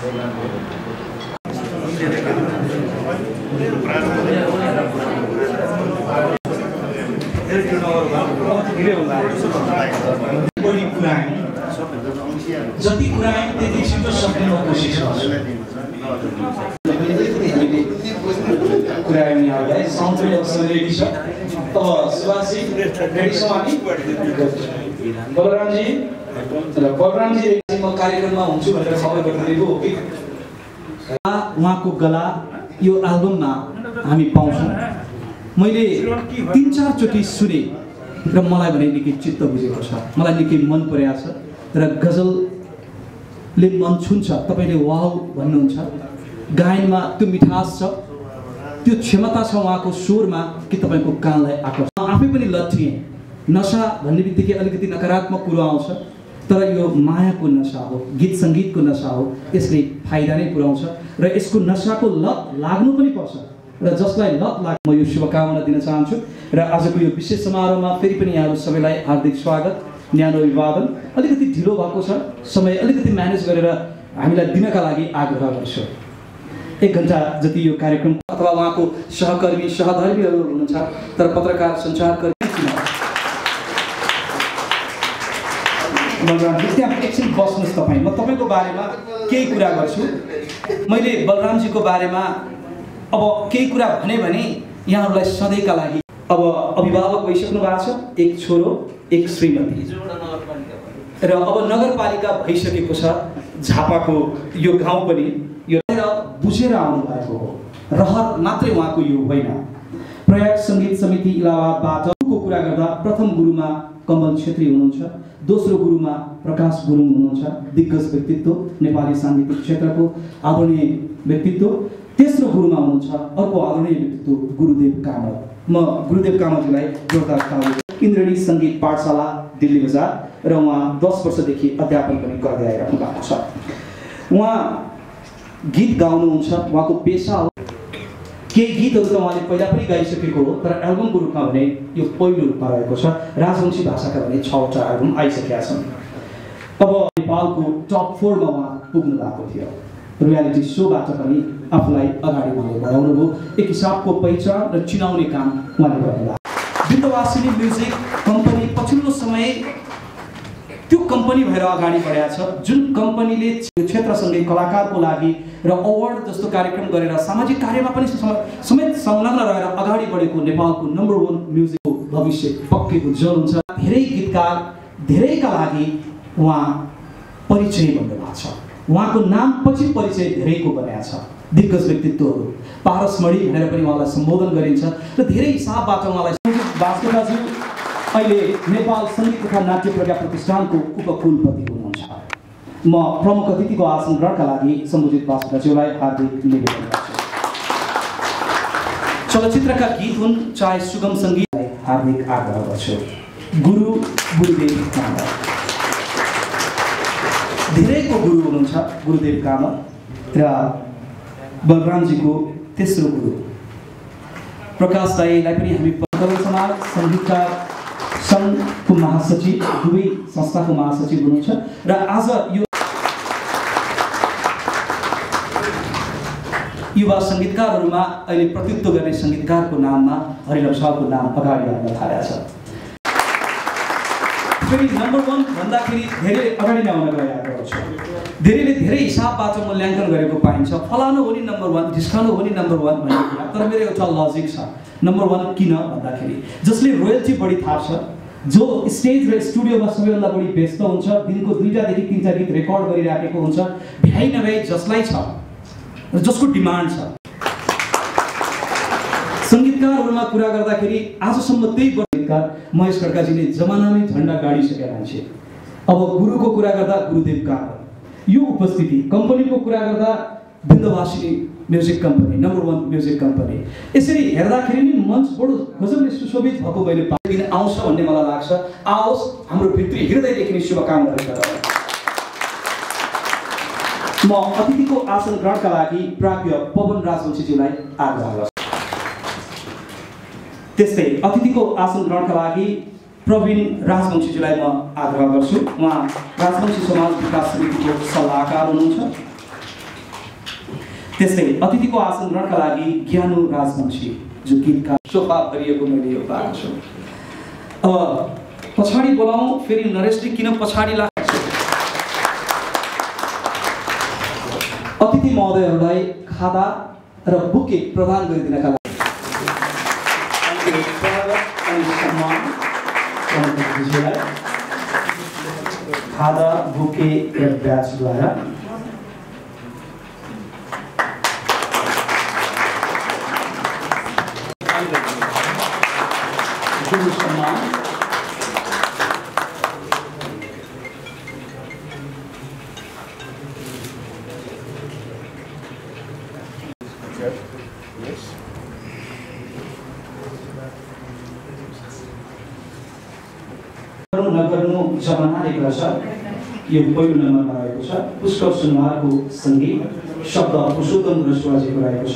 जति कुरा त्यति छिटो सक्ने कोसिस गर्छु कुरा यहाँलाई साउन्डले रेडी छ अब सुभाषजी रेडी छ हामी बलरामजी म कार्यक्रममा हुन्छु भनेर खबर गरिदिएको हो कि उहाँको गला यो एल्बममा हामी पाउँछौँ मैले 3-4 चोटि सुने र मलाई भने निकै चित्त बुझेको छ मलाई निकै मन परेको छ र गजलले मन छुन्छ तपाईले वाउ भन्नुहुन्छ गायनमा त्यो मिठास छ त्यो क्षमता छ उहाँको स्वरमा कि तपाईको कानलाई आकर्षण आफै पनि लट्ठिए नशा भन्ने बित्तिकै अलिकति नकारात्मक कुरो आउँछ तर यो मायाको नशा हो गीत संगीतको नशा हो यसले फाइदा नै पुर्याउँछ र यसको नशाको लत लाग्नु पनि पर्छ र जसलाई लत लाग्छ म यो शुभकामना दिन चाहन्छु र आजको यो विशेष समारोहमा फेरि पनि यहाँहरु सबैलाई हार्दिक स्वागत न्यानो अभिवादन अलिकति ढिलो भएको छ समय अलिकति म्यानेज गरेर हामीलाई दिनका लागि आग्रह गर्छु 1 घण्टा जति यो कार्यक्रम अथवा उहाँको सहकर्मी सहधर्मीहरु हुनुहुन्छ तर पत्रकार सञ्चारकर्मी त्यहाँ एकछिन बस्नुहोस् तपाईँ म तपाईँको बारेमा केही कुरा गर्छु मैले बलरामजीको बारेमा अब केही कुरा भने यहाँहरूलाई सधैँका लागि अब अभिभावक भइसक्नु भएको छ एक छोरो एक श्रीमती र अब नगरपालिका भइसकेको छ झापाको यो गाउँ पनि यो बुझेर आउनु भएको हो रहर मात्रै उहाँको यो होइन प्रयाग संगीत समिति इलाहाबादबाट को कुरा गर्दा प्रथम गुरुमा कमल छेत्री हुनुहुन्छ दोस्रो गुरुमा प्रकाश गुरुङ हुनुहुन्छ दिग्गज व्यक्तित्व नेपाली सांगीतिक क्षेत्रको आदरणीय व्यक्तित्व तेस्रो गुरुमा हुनुहुन्छ अर्को आदरणीय व्यक्तित्व गुरुदेव कामत म गुरुदेव कामतलाई जोरदार ताली इन्द्रणी संगीत पाठशाला दिल्ली बजार र उहाँ 10 वर्षदेखि अध्यापन पनि गर्दै आइरहनु भएको छ उहाँ गीत गाउनुहुन्छ उहाँको पेशा हो केही गीतहरू त उहाँले पहिला पनि गाइसकेको हो तर एल्बमको रूपमा भने यो पहिलो रूपमा रहेको छ राजवंशी भाषाका भने 6वटा एल्बम आइसकेका छन् अब नेपालको टप 4 मा उहाँ पुग्नु भएको थियो रियालिटी शोबाट पनि आफूलाई अगाडि उहाँले बढाउनु भयो एक हिसाबको पहिचान र चिनाउने काम उहाँले गर्नुभयो बिन्दवासिनी म्युजिक कम्पनी पछिल्लो समय त्यो कम्पनी भएर अगाडि बढेको छ जुन कम्पनीले क्षेत्रसँगै कलाकारको लागि र अवार्ड जस्तो कार्यक्रम गरेर सामाजिक कार्यमा पनि समेत संलग्न रहेर अगाडि बढेको नेपालको नम्बर 1 म्युजिकको भविष्य पक्कै उज्जवल हुन्छ धेरै गीतकार धेरैका लागि उहाँ परिचय बन्नुभएको छ उहाँको नाम पछि परिचय धेरैको बनेको छ दिग्गज व्यक्तित्वहरू पारसमणि भनेर पनि उहाँलाई सम्बोधन गरिन्छ र धेरै हिसाबबाट उहाँलाई बास्कोटाज्यू अहिले नेपाल संगीत तथा नाट्य प्रज्ञा प्रतिष्ठानको उपकुलपति हुनुहुन्छ म प्रमुख अतिथिको आसन ग्रहणका लागि सम्बुजित बास्कोटाज्यूलाई हार्दिक निवेदन गर्छु चलचित्रका गीत हुन् चाहे सुगम संगीतलाई हार्दिक आग्रह गर्छु गुरुदेव कामत धेरैको गुरु हुनुहुन्छ गुरुदेव कामत र बलरामजीको तेस्रो गुरु प्रकाश दाईलाई पनि हामी पत्रकार समाज संगीतकार संघको महासचिव दुवै संस्थाको महासचिव हुनुहुन्छ र आज यो युवा संगीतकारहरूमा अहिले प्रतित्व गर्ने संगीतकारको नाममा हरिलम साहबको नाम अगाडि आउन थालेको छ फेरि नम्बर 1 भन्दाखेरि धेरै अगाडि नै आउन गइरहेको छ धेरैले धेरै हिसाबबाट मूल्याङ्कन गरेको पाइन्छ फलानु हो नि नम्बर 1 ढिस्कानु हो नि नम्बर 1 भन्ने कुरा तर मेरो एउटा लजिक छ नम्बर 1 किन भन्दाखेरि जसले रोयल्टी बढी थाप्छ जो स्टेज र स्टुडियोमा सबैभन्दा बढी व्यस्त हुन्छ दिनको 2टा देखि 3टा गीत रेकर्ड गरिराखेको हुन्छ भ्याइ नभए जसलाई छ र जसको डिमान्ड छ संगीतकारहरुमा कुरा गर्दाखेरि आजसम्म त्यही संगीतकार महेश खड्काजीले जमानामै झण्डा गाडिसकेका मान्छे अब गुरुको कुरा गर्दा गुरुदेव कामत यो उपस्थिति कम्पनीको कुरा गर्दा Bindabasini music company number 1 music company यसरी हेर्दाखेरि नि मञ्च बडो गजबले सुशोभित भएको मैले दिन आउँछ भन्ने मलाई लाग्छ आओस् हाम्रो भित्री हृदयदेखि नै शुभकामना व्यक्त गरौँ म अतिथिको आसन ग्रहणका लागि प्राज्ञ पवन राजवंशीज्यूलाई आग्रह गर्छु त्यस्तै अतिथिको आसन ग्रहणका लागि प्रवीण राजवंशीज्यूलाई म आग्रह गर्छु उहाँ राजवंशी समाज विकास समितिको सल्लाहकार हुनुहुन्छ त्यसै अतिथिको आसन ग्रहणका लागि ज्ञानु राजवंशी जो गीतका सोफा भरिएको मैले यो पाएको छु। अब पछाडि बोलाउँ फेरि नरेशले किन पछाडि लाग्छ। अतिथि महोदयहरूलाई खादा र बुके प्रदान गरिदिनका लागि खादा बुके र ब्याजद्वारा नगर्नु जमानाले गर्छ यो पहिलो नम्बरमा रहेको छ। पुष्कर सुनवारको सङ्गीत शब्द पुरुषोत्तम रसवाजीको रहेको छ।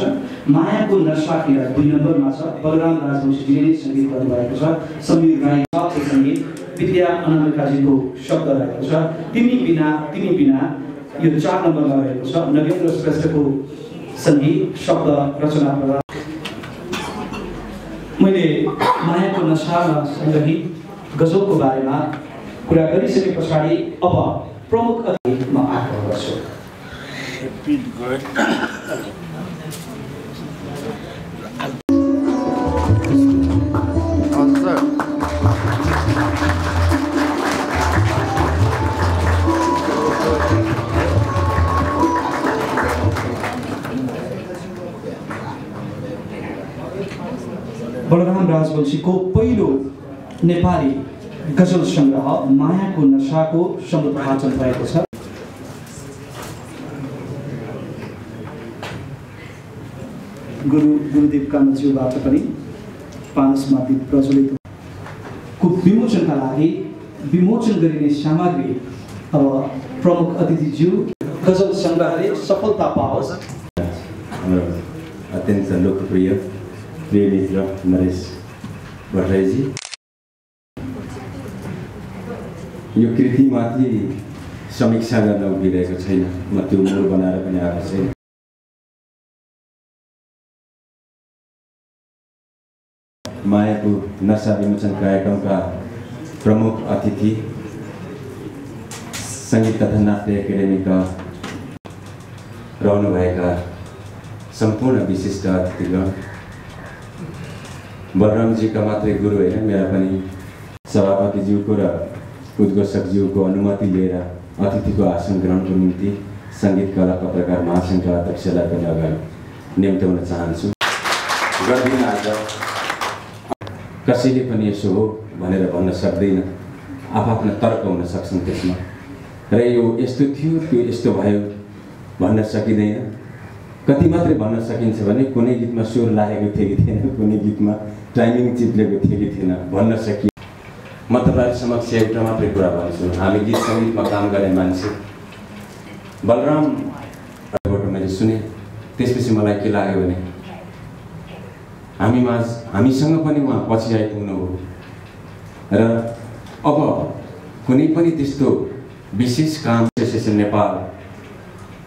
मायाको नशा किरा 2 नम्बरमा छ। बलराम राजवंशीजीले नै सङ्गीत गर्नुभएको छ। समीर राईको सङ्गीत विद्या अनामिकाजीको शब्द रहेको छ। तिमी बिना यो 4 नम्बरमा रहेको छ। नगेन्द्र श्रेष्ठको सङ्गीत शब्द रचना प्रदान। मैले मायाको नशामा सङ्गीत गजलको बारेमा कुरा गरिसके पछाडि अब प्रमुख अतिथिमा आग्रह गर्छु। बलराम राजवंशीको पहिलो नेपाली गजल संग्रह मायाको नशाको समृद्ध वाचन भएको छ। गुरुदेव कामज्यूबाट पनि पानसमाथि प्रज्वलित को विमोचनका लागि विमोचन गरिने सामग्री अब प्रमुख अतिथिज्यू गजल संग्रहले सफलता पाओस्। अत्यन्त लोकप्रिय प्रिय मित्र नरेश भट्टराईजी, यो कृतिमाथि समीक्षा गर्न उभिरहेको छैन। म त्यो मूल बनाएर पनि आएको छैन। मायाको नशा विमोचन कार्यक्रमका प्रमुख अतिथि सङ्गीत तथा नाट्य एकाडेमीका रहनुभएका सम्पूर्ण विशिष्ट अतिथिगण, बलरामजीका मात्रै गुरु होइन, मेरा पनि सभापतिज्यूको र उद्घोषकज्यूको अनुमति लिएर अतिथिको आसन ग्रहणको निम्ति सङ्गीत कला पत्रकार महासङ्घका अध्यक्षलाई पनि अगाडि निम्त्याउन चाहन्छु। गर्दिन आज कसैले पनि यसो हो भनेर भन्न सक्दैन, आफ्ना तर्क हुन सक्छन् त्यसमा, र यो यस्तो थियो त्यो यस्तो भयो भन्न सकिँदैन। कति मात्रै भन्न सकिन्छ भने कुनै गीतमा स्वर लागेको थियो कि थिएन, कुनै गीतमा टाइमिङ चिप्लेको थियो कि थिएन भन्न सकियो। म तपाईँहरू समक्ष एउटा मात्रै कुरा भन्छु, हामी गीत सङ्गीतमा काम गर्ने मान्छे बलरामबाट मैले सुने, त्यसपछि मलाई के लाग्यो भने हामीसँग पनि उहाँ पछि आइपुग्नु हो र अब कुनै पनि त्यस्तो विशेष काम एसोसिएसन नेपाल,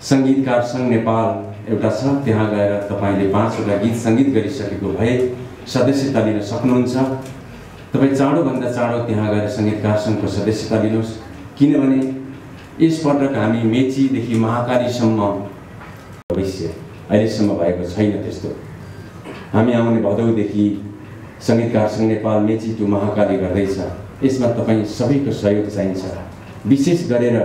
सङ्गीतकार सङ्घ नेपाल एउटा छ, त्यहाँ गएर तपाईँले 5वटा गीत सङ्गीत गरिसकेको भए सदस्यता लिन सक्नुहुन्छ। तपाईँ चाँडोभन्दा चाँडो त्यहाँ गएर सङ्गीतकार सङ्घको सदस्यता लिनुहोस्, किनभने यसपटक हामी मेचीदेखि महाकालीसम्म भविष्य अहिलेसम्म भएको छैन त्यस्तो। हामी आउने भदौदेखि सङ्गीतकार सङ्घ नेपाल मेची टु महाकाली गर्दैछ। यसमा तपाईँ सबैको सहयोग चाहिन्छ। विशेष गरेर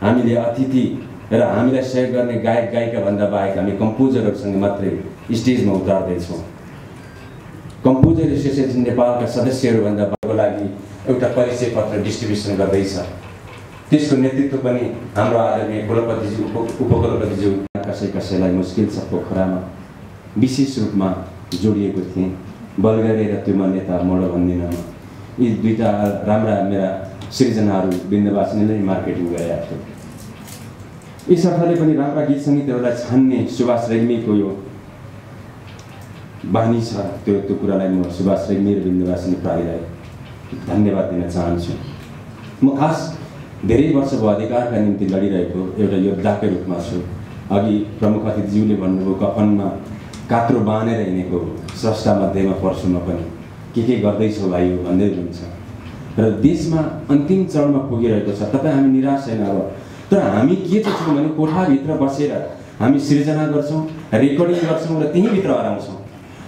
हामीले अतिथि र हामीलाई सहयोग गर्ने गायक गायिका भन्दा बाहेक हामी कम्पोजरहरूसँग मात्रै स्टेजमा उतार्दैछौँ। कम्पोजर एसोसिएसन नेपालका सदस्यहरूभन्दा बाहेकको लागि एउटा परिचय पत्र डिस्ट्रिब्युसन गर्दैछ। त्यसको नेतृत्व पनि हाम्रो आदरणीय कुलपतिज्यू उपकुलपतिज्यू कसैलाई मुस्किल छ पोखरामा विशेष रूपमा जोडिएको थिएँ। बलगरे र त्यो मान्यता मोड भन्दिनँ। यी दुईटा राम्रा मेरा सृजनाहरू बिन्दबासिनीले मार्केटिङ गरेका थियो। यस अर्थले पनि राम्रा गीत सङ्गीतहरूलाई छान्ने सुभाष रेग्मीको यो बानी छ, त्यो कुरालाई म सुभाष रेग्मी र बिन्दबासिनी प्रालीलाई धन्यवाद दिन चाहन्छु। म खास धेरै वर्ष भयो अधिकारका निम्ति लडिरहेको एउटा योद्धाकै रूपमा छु। अघि प्रमुख अतिथिज्यूले भन्नुभयो कफनमा कात्रो बाँधेर हिँडेको स्रष्टा मध्येमा पर्छु म पनि के गर्दैछौ भाइ भन्दै हुन्छ र देशमा अन्तिम चरणमा पुगिरहेको छ। तपाईँ हामी निराश छैन अब, तर हामी के चाहिँ छौँ भने कोठाभित्र बसेर हामी सृजना गर्छौँ, रेकर्डिङ गर्छौँ र त्यहीँभित्र हराउँछौँ।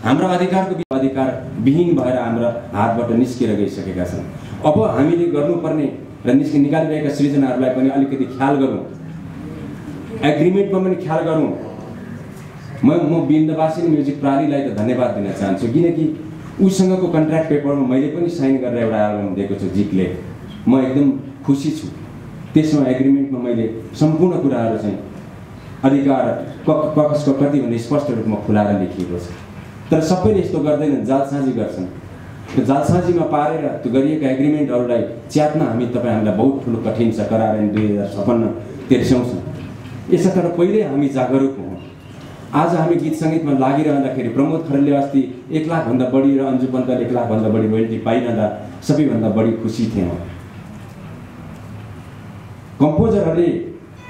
हाम्रा अधिकारको अधिकार विहीन भएर हाम्रा हातबाट निस्केर गइसकेका छन्। अब हामीले गर्नुपर्ने र निकालिरहेका सृजनाहरूलाई पनि अलिकति ख्याल गरौँ, एग्रिमेन्टमा पनि ख्याल गरौँ। म बिन्दबासिनी म्युजिक प्रणालीलाई त धन्यवाद दिन चाहन्छु, किनकि उसँगको कन्ट्र्याक्ट पेपरमा मैले पनि साइन गरेर एउटा एल्बम दिएको छु जितले। म एकदम खुसी छु। त्यसमा एग्रिमेन्टमा मैले सम्पूर्ण कुराहरू चाहिँ अधिकार कसको कति भन्ने स्पष्ट रूपमा खुलाएर लेखिएको छ। तर सबैले यस्तो गर्दैनन्, जालसाजी गर्छन्। त्यो जालसाजीमा पारेर त्यो गरिएका एग्रिमेन्टहरूलाई च्यात्न हामीलाई बहुत ठुलो कठिन छ। करार 2056 तेर्स्याउँछौँ। यसर्थ पहिले हामी जागरुक हौँ। आज हामी गीत सङ्गीतमा लागिरहँदाखेरि प्रमोद खरेलले अस्ति 1 लाखभन्दा बढी र अन्जु पन्तले 1 लाखभन्दा बढी रोयल्टी पाइरहँदा सबैभन्दा बढी खुसी थियौँ। कम्पोजरहरूले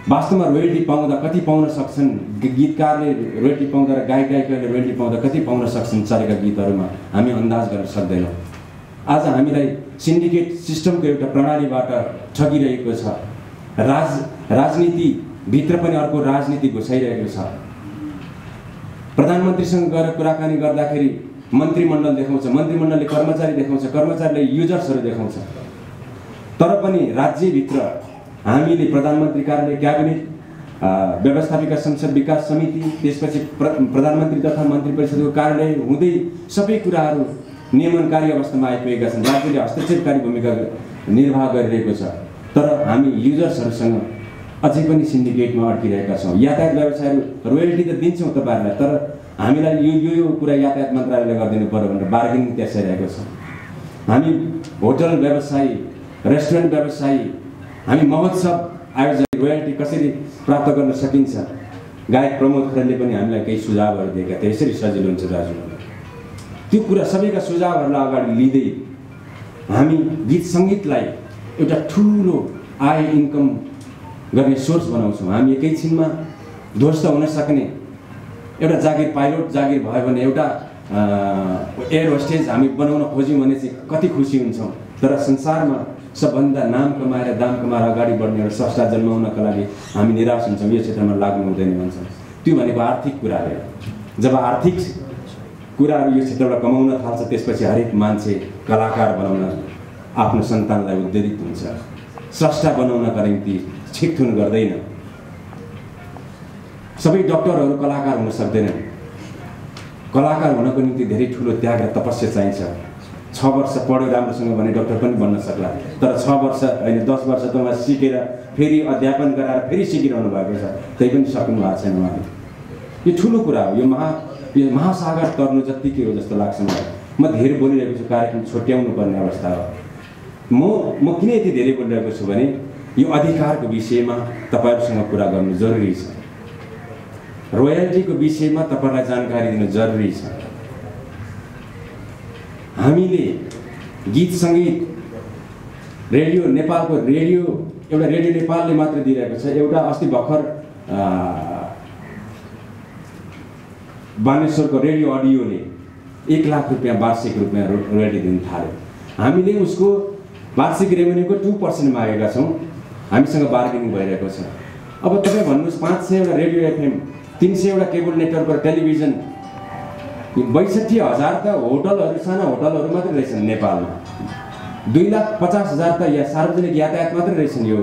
वास्तवमा रोयल्टी पाउँदा कति पाउन सक्छन्, गीतकारले रोयल्टी पाउँदा र गायकहरूले रोयल्टी पाउँदा कति पाउन सक्छन् चलेका गीतहरूमा हामी अन्दाज गर्न सक्दैनौँ। आज हामीलाई सिन्डिकेट सिस्टमको एउटा प्रणालीबाट ठगिरहेको छ। राजनीतिभित्र पनि अर्को राजनीति घुसाइरहेको छ। प्रधानमन्त्रीसँग गएर कुराकानी गर्दाखेरि मन्त्रीमण्डल देखाउँछ, मन्त्रीमण्डलले कर्मचारी देखाउँछ, कर्मचारीले युजर्सहरू देखाउँछ। तर पनि राज्यभित्र हामीले प्रधानमन्त्री कार्यालय, क्याबिनेट, व्यवस्थापिका संसद विकास समिति, त्यसपछि प्रधानमन्त्री तथा मन्त्री परिषदको कार्यालय हुँदै सबै कुराहरू नियमनकारी अवस्थामा आइपुगेका छन्। राज्यले हस्तक्षेपकारी भूमिका निर्वाह गरिरहेको छ। तर हामी युजर्सहरूसँग अझै पनि सिन्डिकेटमा अड्किरहेका छौँ। यातायात व्यवसायहरू रोयल्टी त दिन्छौँ तपाईँहरूलाई, तर हामीलाई यो कुरा यातायात मन्त्रालयले गरिदिनु पर्यो भनेर बार्गेनिङ त्यसैरहेको छ। हामी होटल व्यवसायी, रेस्टुरेन्ट व्यवसायी, हामी महोत्सव आयोजक रोयल्टी कसरी प्राप्त गर्न सकिन्छ। गायक प्रमोद खरेलले पनि हामीलाई केही सुझावहरू दिएका थिए, यसरी सजिलो हुन्छ दाजु। त्यो कुरा सबैका सुझावहरूलाई अगाडि लिँदै हामी गीत सङ्गीतलाई एउटा ठुलो आय इन्कम गर्ने सोर्स बनाउँछौँ। हामी एकैछिनमा ध्वस्त हुन सक्ने एउटा जागिर पाइलट जागिर भयो भने, एउटा एयर होस्टेज हामी बनाउन खोज्यौँ भने चाहिँ कति खुसी हुन्छौँ। तर संसारमा सबभन्दा नाम कमाएर दाम कमाएर अगाडि बढ्ने एउटा संस्था जन्माउनका लागि हामी निराश हुन्छौँ, यो क्षेत्रमा लाग्नु हुँदैन भन्छौँ। त्यो भनेको आर्थिक कुराले। जब आर्थिक कुराहरू यो क्षेत्रबाट कमाउन थाल्छ, त्यसपछि हरेक मान्छे कलाकार बनाउन आफ्नो सन्तानलाई उद्वेलित हुन्छ। स्रष्टा बनाउनका निम्ति छिकथुन गर्दैन। सबै डक्टरहरू कलाकार हुन सक्दैनन्। कलाकार हुनको निम्ति धेरै ठुलो त्याग र तपस्या चाहिन्छ। 6 वर्ष पढ्यो राम्रोसँग भने डक्टर पनि बन्न सक्ला, तर 6 वर्ष होइन 10 वर्ष त उहाँ सिकेर फेरि अध्यापन गराएर फेरि सिकिरहनु भएको छ, त्यही पनि सक्नु भएको छैन उहाँले। यो ठुलो कुरा हो। यो महासागर तर्नु जत्तिकै हो जस्तो लाग्छ मलाई। म धेरै बोलिरहेको छु, कार्यक्रम छुट्याउनु पर्ने अवस्था हो। म किन यति धेरै बोलिरहेको छु भने यो अधिकारको विषयमा तपाईँहरूसँग कुरा गर्नु जरुरी छ। रोयल्टीको विषयमा तपाईँलाई जानकारी दिनु जरुरी छ। हामीले गीत सङ्गीत रेडियो नेपालको एउटा रेडियो नेपालले मात्र दिइरहेको छ। एउटा अस्ति भर्खर बानेश्वरको रेडियो अडियोले 1 लाख रुपियाँ वार्षिक रूपमा रोयल्टी दिन थाल्यो। हामीले उसको वार्षिक रेभेन्यूको 2% मागेका छौँ। हामीसँग बार्गेनिङ भइरहेको छ। अब तपाईँ भन्नुहोस् 500 वटा रेडियो एफएम, 300 वटा केबल नेटवर्क र टेलिभिजन, 62,000 त होटलहरू, साना होटलहरू मात्रै रहेछन् नेपालमा। 2,50,000 त या सार्वजनिक यातायात मात्रै रहेछन् यो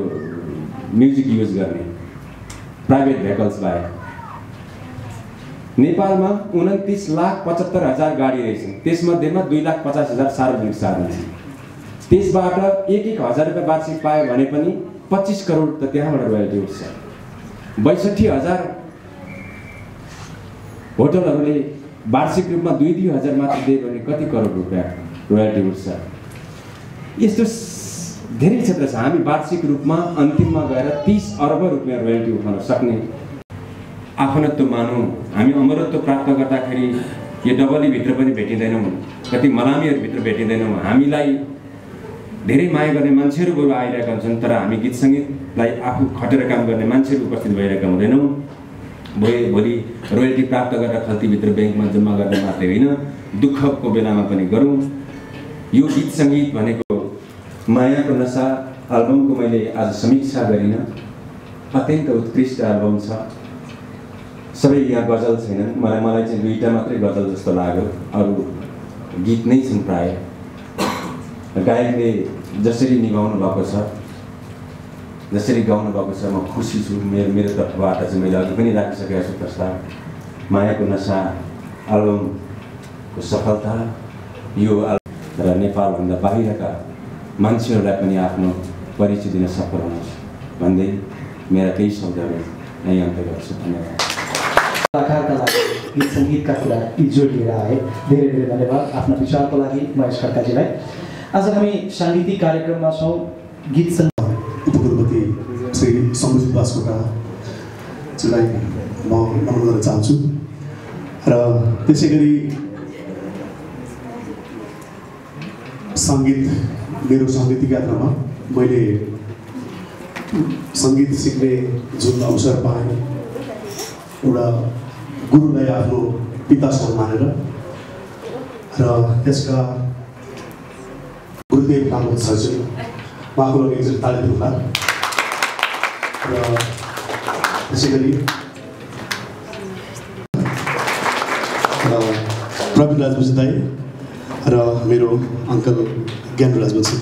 म्युजिक युज गर्ने, प्राइभेट भेहिकल्स बाहेक। नेपालमा 29,75,000 गाडी रहेछन्, त्यसमध्येमा 2,50,000 सार्वजनिक साधन छन्। त्यसबाट 1,000 रुपियाँ वार्षिक पायो भने पनि 25 करोड त त्यहाँबाट रोयल्टी उठ्छ। 62,000 होटलहरूले वार्षिक रूपमा 2,000 मात्र दियो भने कति करोड रुपियाँ रोयल्टी उठ्छ। यस्तो धेरै क्षेत्र छ। हामी वार्षिक रूपमा अन्तिममा गएर 30 अर्ब रुपियाँ रोयल्टी उठाउन सक्ने आफनत्व मानौँ। हामी अमरत्व प्राप्त गर्दाखेरि यो डबलीभित्र पनि भेटिँदैनौँ, कति मलामीहरूभित्र भेटिँदैनौँ। हामीलाई धेरै माया गर्ने मान्छेहरू बरु आइरहेका हुन्छन्, तर हामी गीत सङ्गीतलाई आफू खटेर काम गर्ने मान्छेहरू उपस्थित भइरहेका हुँदैनौँ। भोलि रोयल्टी प्राप्त गरेर खल्तीभित्र ब्याङ्कमा जम्मा गर्ने मात्रै होइन, दुःखको बेलामा पनि गरौँ। यो गीत सङ्गीत भनेको मायाको नशा एल्बमको मैले आज समीक्षा गरिनँ। अत्यन्त उत्कृष्ट एल्बम छ। सबै यहाँ गजल छैनन्, मलाई चाहिँ 2टा मात्रै गजल जस्तो लाग्यो, अरू गीत नै छन् प्रायः। गायकले जसरी निभाउनु भएको छ, जसरी गाउनु भएको छ, म खुसी छु। मेरो तर्फबाट चाहिँ मैले अघि पनि राखिसकेको छु प्रस्ताव। मायाको नशा एल्बमको सफलता यो र नेपालभन्दा बाहिरका मान्छेहरूलाई पनि आफ्नो परिचय दिन सफल हुनुहोस् भन्दै मेरा केही शब्दहरू यहीँ अन्त्य गर्छु। धन्यवाद। कलाकारका लागि गीत सङ्गीतका कुरा यी जोडिएर आए। धेरै धेरै धन्यवाद आफ्ना विचारको लागि महेश खड्काजीलाई। आज हामी साङ्गीतिक कार्यक्रममा छौँ। गीत सङ्गीत उपकुलपति श्री सम्भुजेत बास्कोटाजीलाई म नमन गर्न चाहन्छु र त्यसै गरी सङ्गीत मेरो साङ्गीतिक यात्रामा मैले सङ्गीत सिक्ने जुन अवसर पाएँ, एउटा गुरुलाई आफ्नो पिता समान मानेर र त्यसका गुरुदेव प्रमोद सरजी, उहाँको लागि एकचोटि ताली दिउँला। र त्यसै गरी प्रवीण राजवंशी दाई र मेरो अङ्कल ज्ञान राजवंशी,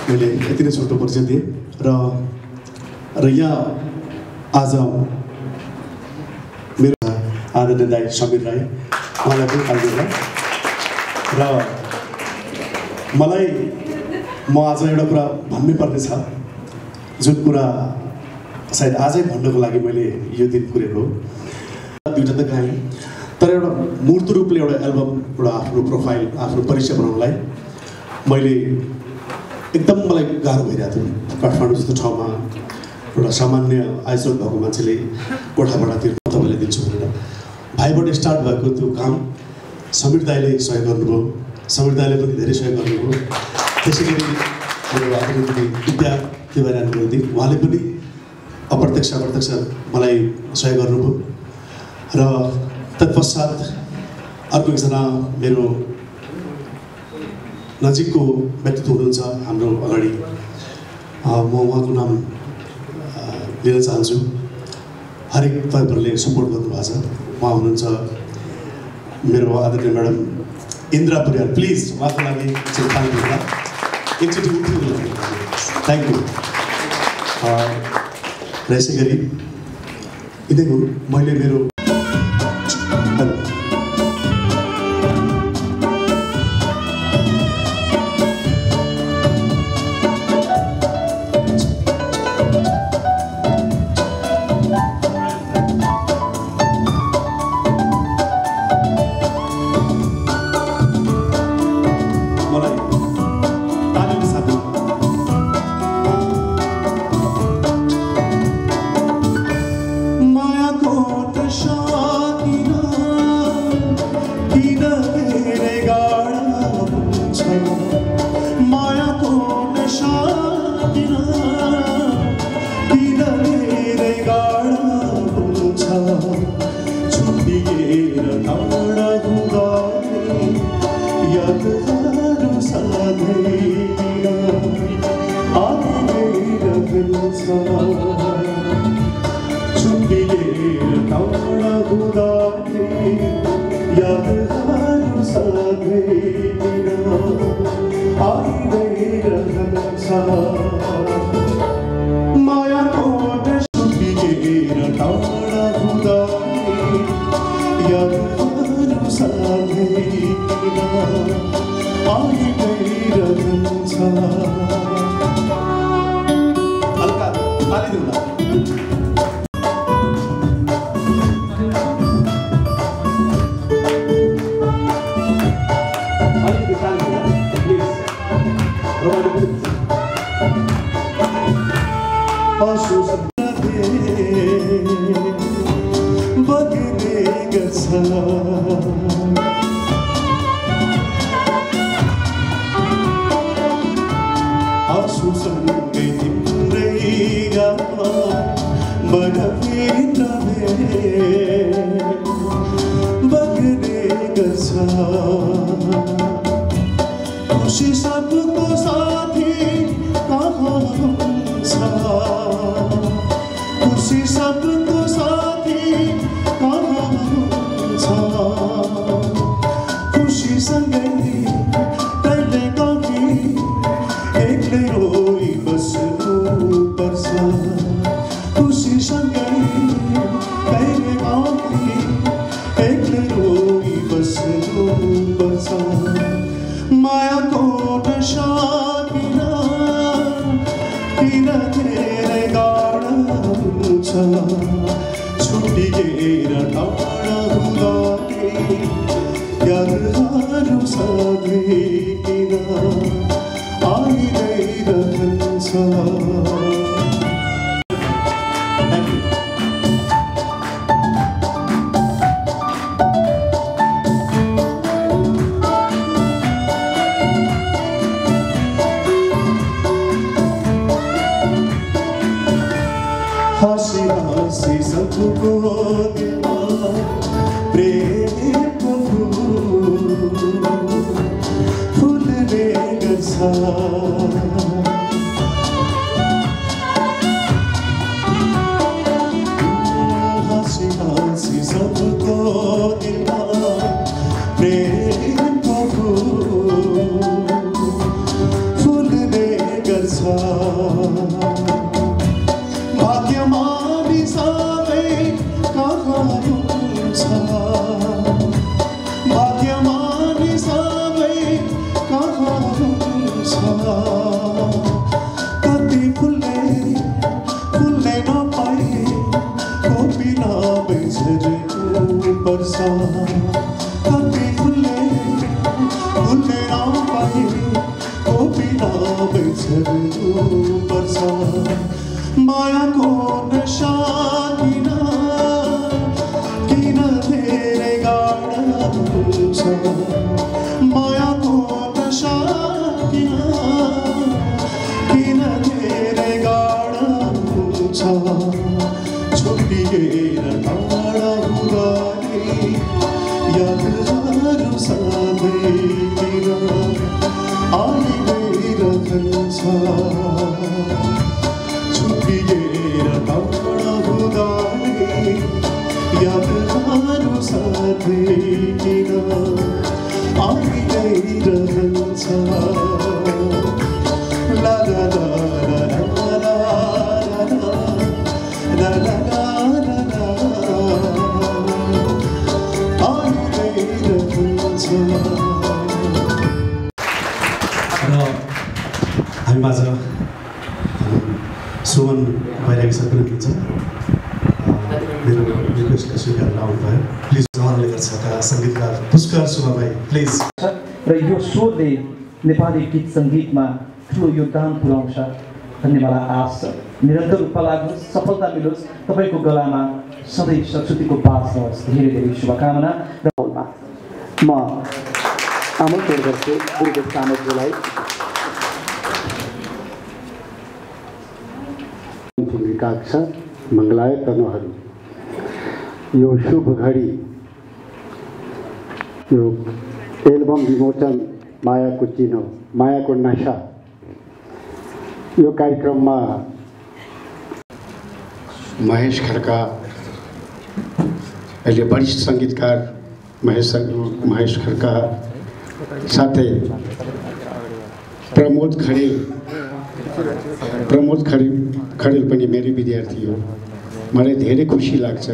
मैले यति नै छोटो परिचय दिएँ। र यहाँ आज मेरो आदरणीय दाई समीर राई, उहाँलाई पनि ताली दिउँला। र मलाई आज एउटा कुरा भन्नै पर्ने छ, जुन कुरा सायद आजै भन्नको लागि मैले यो दिन कुरेको हो। 2टा त गाएँ, तर एउटा मूर्त रूपले एउटा एल्बम, एउटा आफ्नो प्रोफाइल, आफ्नो परिचय बनाउनलाई मैले एकदम मलाई गाह्रो भइरहेको थियो। काठमाडौँ जस्तो ठाउँमा एउटा सामान्य आयस्रोत भएको मान्छेले कोठाबाट तिर्न तपाईँले दिन्छु भनेर भाइबाट स्टार्ट भएको त्यो काम समीर दाईले सहयोग गर्नुभयो। समीर दाईले पनि धेरै सहयोग गर्नुभयो। त्यसै गरी मेरो आदरणीय विद्या तिवारी दिदी, उहाँले पनि अप्रत्यक्ष अप्रत्यक्ष मलाई सहयोग गर्नुभयो। र तत्पश्चात अर्को एकजना मेरो नजिकको व्यक्तित्व हुनुहुन्छ हाम्रो अगाडि, म उहाँको नाम लिन चाहन्छु। हरेक तपाईँहरूले सपोर्ट गर्नुभएको छ। उहाँ हुनुहुन्छ मेरो आदरणीय म्याडम इन्द्रा पुर्याल। प्लिज उहाँको लागि एकचोटि ताली दिनुहोला, एकचोटि उठ्नु। Thank you. र यसै गरी यिनै हुन् मैले मेरो मनभित्र बग्ने गर्छ खुसी सबको साथी कहाँ हुन्छ खुसी सबको साथी कहाँ हुन्छ खुसीसँगै कहिले कहीँ एक्लै रोइ बस्नुपर्छ खुसीसँगै कहिले कहीँ एक्लै रोइ बस्नुपर्छ मायाको नशा किन धेरै गाढा हुन्छ छुटिएर टाढा हुँदा यादहरू सधैँ किन आइदै रहन्छ हसी हसी सबको दिलमा प्रेमको फुल्ने गर्छ हसी हसी सबको दिलमा प्रेमको फुल्ने गर्छ भाग्यमानी सबै कहाँ हुन्छ भाग्यमानी सबै कहाँ हुन्छ कति फुल्ने नपाए कोपी नबैझर्नुपर्छ कति फुल्ने नपाए कोपी नबैझर्नुपर्छ मायाको नशा किन धेरै गाढा हुन्छ मायाको नशा किन धेरै गाढा हुन्छ छुटिएर टाढा हुँदा यादहरू सधैँ किन आइदै रहन्छ छुटिएर टाढा हुँदा यादहरू सधैँ किन आइदै रहन्छ ला ला ला ला ला ला ला ला आइदै रहन्छ र हामी माझ सुमन भइरहेको छ कुनै हुन्छ मेरो रिक्वेस्टलाई स्वीकार आउनुभयो प्लिज उहाँले गर्छका सङ्गीतकार पुष्कर सुमा भाइ प्लिज र यो स्वरले नेपाली गीत सङ्गीतमा ठुलो योगदान पुर्याउँछ भन्ने मलाई आश छ निरन्तर रूपमा लाग्नुहोस् सफलता मिलोस् तपाईँको गलामा सधैँ सरस्वतीको बास रहोस् धेरै धेरै शुभकामना र म आमन्त्रण गर्छु गुरुदेव कामतज्यूलाई कक्षा मङ्गलाय तनुहरू यो शुभ घडी यो एल्बम विमोचन मायाको चिनो मायाको नशा यो कार्यक्रममा महेश खड्का अहिले वरिष्ठ सङ्गीतकार महेश खड्का साथै प्रमोद खरेल पनि मेरो विद्यार्थी हो मलाई धेरै खुसी लाग्छ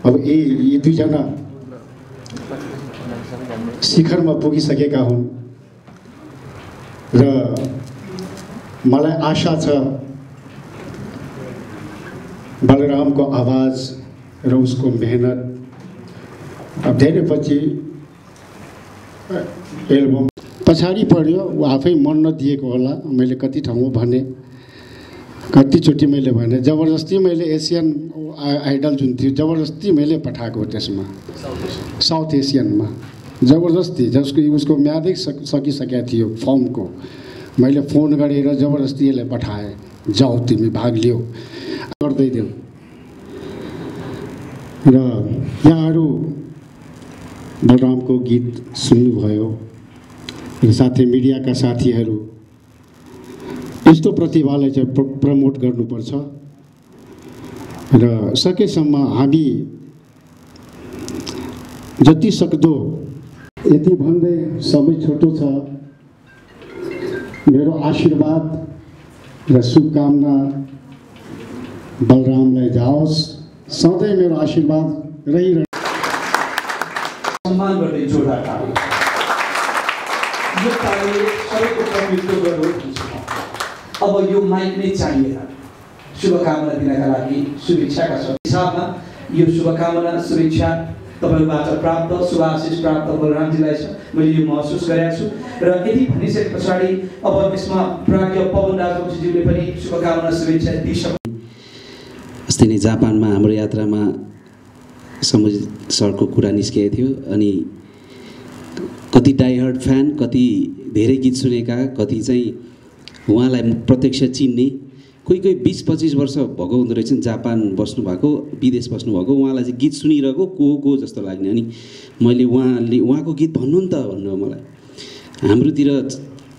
अब यी दुईजना शिखरमा पुगिसकेका हुन् र मलाई आशा छ बलरामको आवाज र उसको मेहनत अब धेरै पछि एल्बम पछाडि पढ्यो ऊ आफै मन नदिएको होला मैले कति ठाउँमा भने कतिचोटि मैले भने जबरजस्ती मैले एसियन आइडल जुन थियो जबरजस्ती मैले पठाएको त्यसमा साउथ एसियनमा जबरजस्ती जसको उसको म्यादै सकिसकेको थियो फर्मको मैले फोन गरेर जबरजस्ती यसलाई पठाएँ जाऊ तिमी भाग लियो गर्दै देऊ र यहाँहरू बलरामको गीत सुन्नुभयो र साथै मिडियाका साथीहरू यस्तो प्रतिभालाई चाहिँ प्रमोट गर्नुपर्छ र सकेसम्म हामी जति सक्दो यति भन्दै सबै छोटो छ। मेरो आशीर्वाद र शुभकामना बलरामलाई जाओस्, सधैँ मेरो आशीर्वाद रहिरह। सम्मान गर्दै जोडा ताली, यो ताली सबैको प्रतिनिधित्व गर्नुहुन्छ। अब यो माइक नै चाहिएन शुभकामना दिनका लागि, शुभेच्छाका हिसाबमा यो शुभकामना शुभेच्छा तपाईबाट प्राप्त, शुभ आशिष प्राप्त बलरामजीलाई छ, मैले यो महसुस गरेको छु। र यति भनिसके पछाडि अब यसमा प्राज्ञ पवन राजवंशीज्यूले पनि शुभकामना शुभेच्छा दिइसक्नु। अस्ति नै जापानमा हाम्रो यात्रामा सम्भुजित सरको कुरा निस्केको थियो अनि कति डाइहार्ड फ्यान, कति धेरै गीत सुनेका, कति चाहिँ उहाँलाई प्रत्यक्ष चिन्ने, कोही कोही 20-25 वर्ष भएको हुँदो रहेछन् जापान बस्नुभएको, विदेश बस्नुभएको, उहाँलाई चाहिँ गीत सुनिरहेको को जस्तो लाग्ने। अनि मैले उहाँको गीत भन्नु नि त भन्नु मलाई। हाम्रोतिर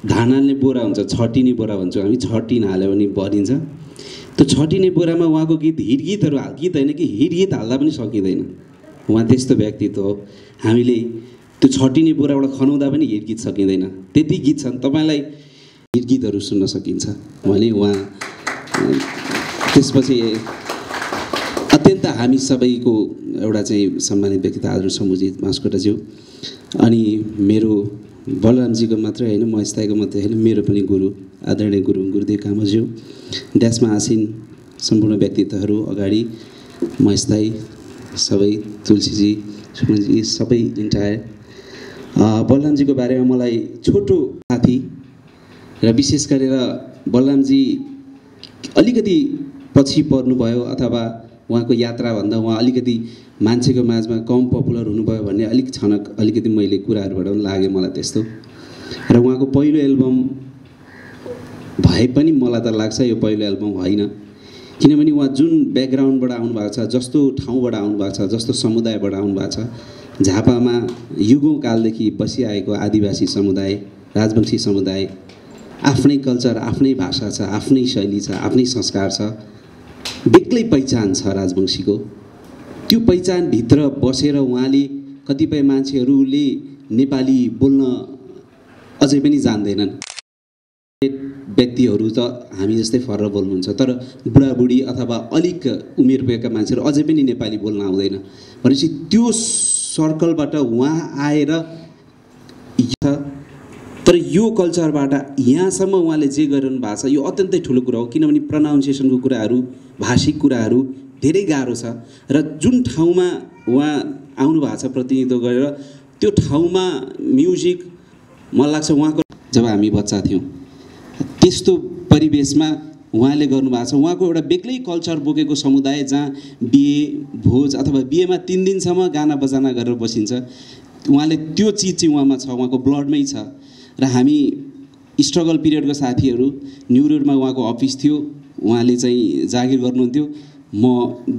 धान हाल्ने बोरा हुन्छ, छटिने बोरा भन्छौँ हामी, छटिन हाल्यो भने भरिन्छ। त्यो छटिने बोरामा उहाँको गीत हिट गीतहरू गीत होइन कि हिट गीत हाल्दा पनि सकिँदैन। उहाँ त्यस्तो व्यक्तित्व हो। हामीले त्यो छटिने बोराबाट खनाउँदा पनि हिट गीत सकिँदैन, त्यति गीत छन्। तपाईँलाई हिट गीतहरू सुन्न सकिन्छ भने उहाँ त्यसपछि अत्यन्त हामी सबैको एउटा चाहिँ सम्मानित व्यक्तित्व आदरणीय सम्भुजेत बास्कोटाज्यू अनि मेरो बलरामजीको मात्रै होइन, म स्थायीको मात्रै होइन, मेरो पनि गुरु आदरणीय गुरुदेव कामज्यू, देशमा आसीन सम्पूर्ण व्यक्तित्वहरू अगाडि म स्थायी सबै तुलसीजी सुमनजी सबै इन्टायर बलरामजीको बारेमा मलाई छोटो साथी र विशेष गरेर बलरामजी अलिकति पछि पर्नुभयो अथवा उहाँको यात्राभन्दा उहाँ अलिकति मान्छेको माझमा कम पपुलर हुनुभयो भन्ने अलिकति मैले कुराहरूबाट पनि लाग्यो मलाई त्यस्तो। र उहाँको पहिलो एल्बम भए पनि मलाई त लाग्छ यो पहिलो एल्बम होइन, किनभने उहाँ जुन ब्याकग्राउन्डबाट आउनुभएको छ, जस्तो ठाउँबाट आउनुभएको छ, जस्तो समुदायबाट आउनुभएको छ, झापामा युगौँ कालदेखि बसिआएको आदिवासी समुदाय, राजवंशी समुदाय, आफ्नै कल्चर, आफ्नै भाषा छ, आफ्नै शैली छ, आफ्नै संस्कार छ, बेग्लै पहिचान छ राजवंशीको। त्यो पहिचानभित्र बसेर उहाँले कतिपय मान्छेहरूले नेपाली बोल्न अझै पनि जान्दैनन्। व्यक्तिहरू त हामी जस्तै फरक बोल्नुहुन्छ, तर बुढाबुढी अथवा अलिक उमेर भएका मान्छेहरू अझै पनि नेपाली बोल्न आउँदैन भनेपछि त्यो सर्कलबाट उहाँ आएर तर यो कल्चरबाट यहाँसम्म उहाँले जे गरिरहनु भएको छ यो अत्यन्तै ठुलो कुरा हो। किनभने प्रोनाउन्सिएसनको कुराहरू, भाषिक कुराहरू धेरै गाह्रो छ र जुन ठाउँमा उहाँ आउनु भएको छ प्रतिनिधित्व गरेर त्यो ठाउँमा म्युजिक मलाई लाग्छ उहाँको जब हामी बच्चा थियौँ त्यस्तो परिवेशमा उहाँले गर्नुभएको छ। उहाँको एउटा बेग्लै कल्चर बोकेको समुदाय जहाँ बिहे भोज अथवा बिहेमा 3 दिनसम्म गाना बजाना गरेर बसिन्छ, उहाँले त्यो चिज चाहिँ उहाँमा छ, उहाँको ब्लडमै छ। र हामी स्ट्रगल पिरियडको साथीहरू न्यु रोडमा उहाँको अफिस थियो, उहाँले चाहिँ जागिर गर्नुहुन्थ्यो, म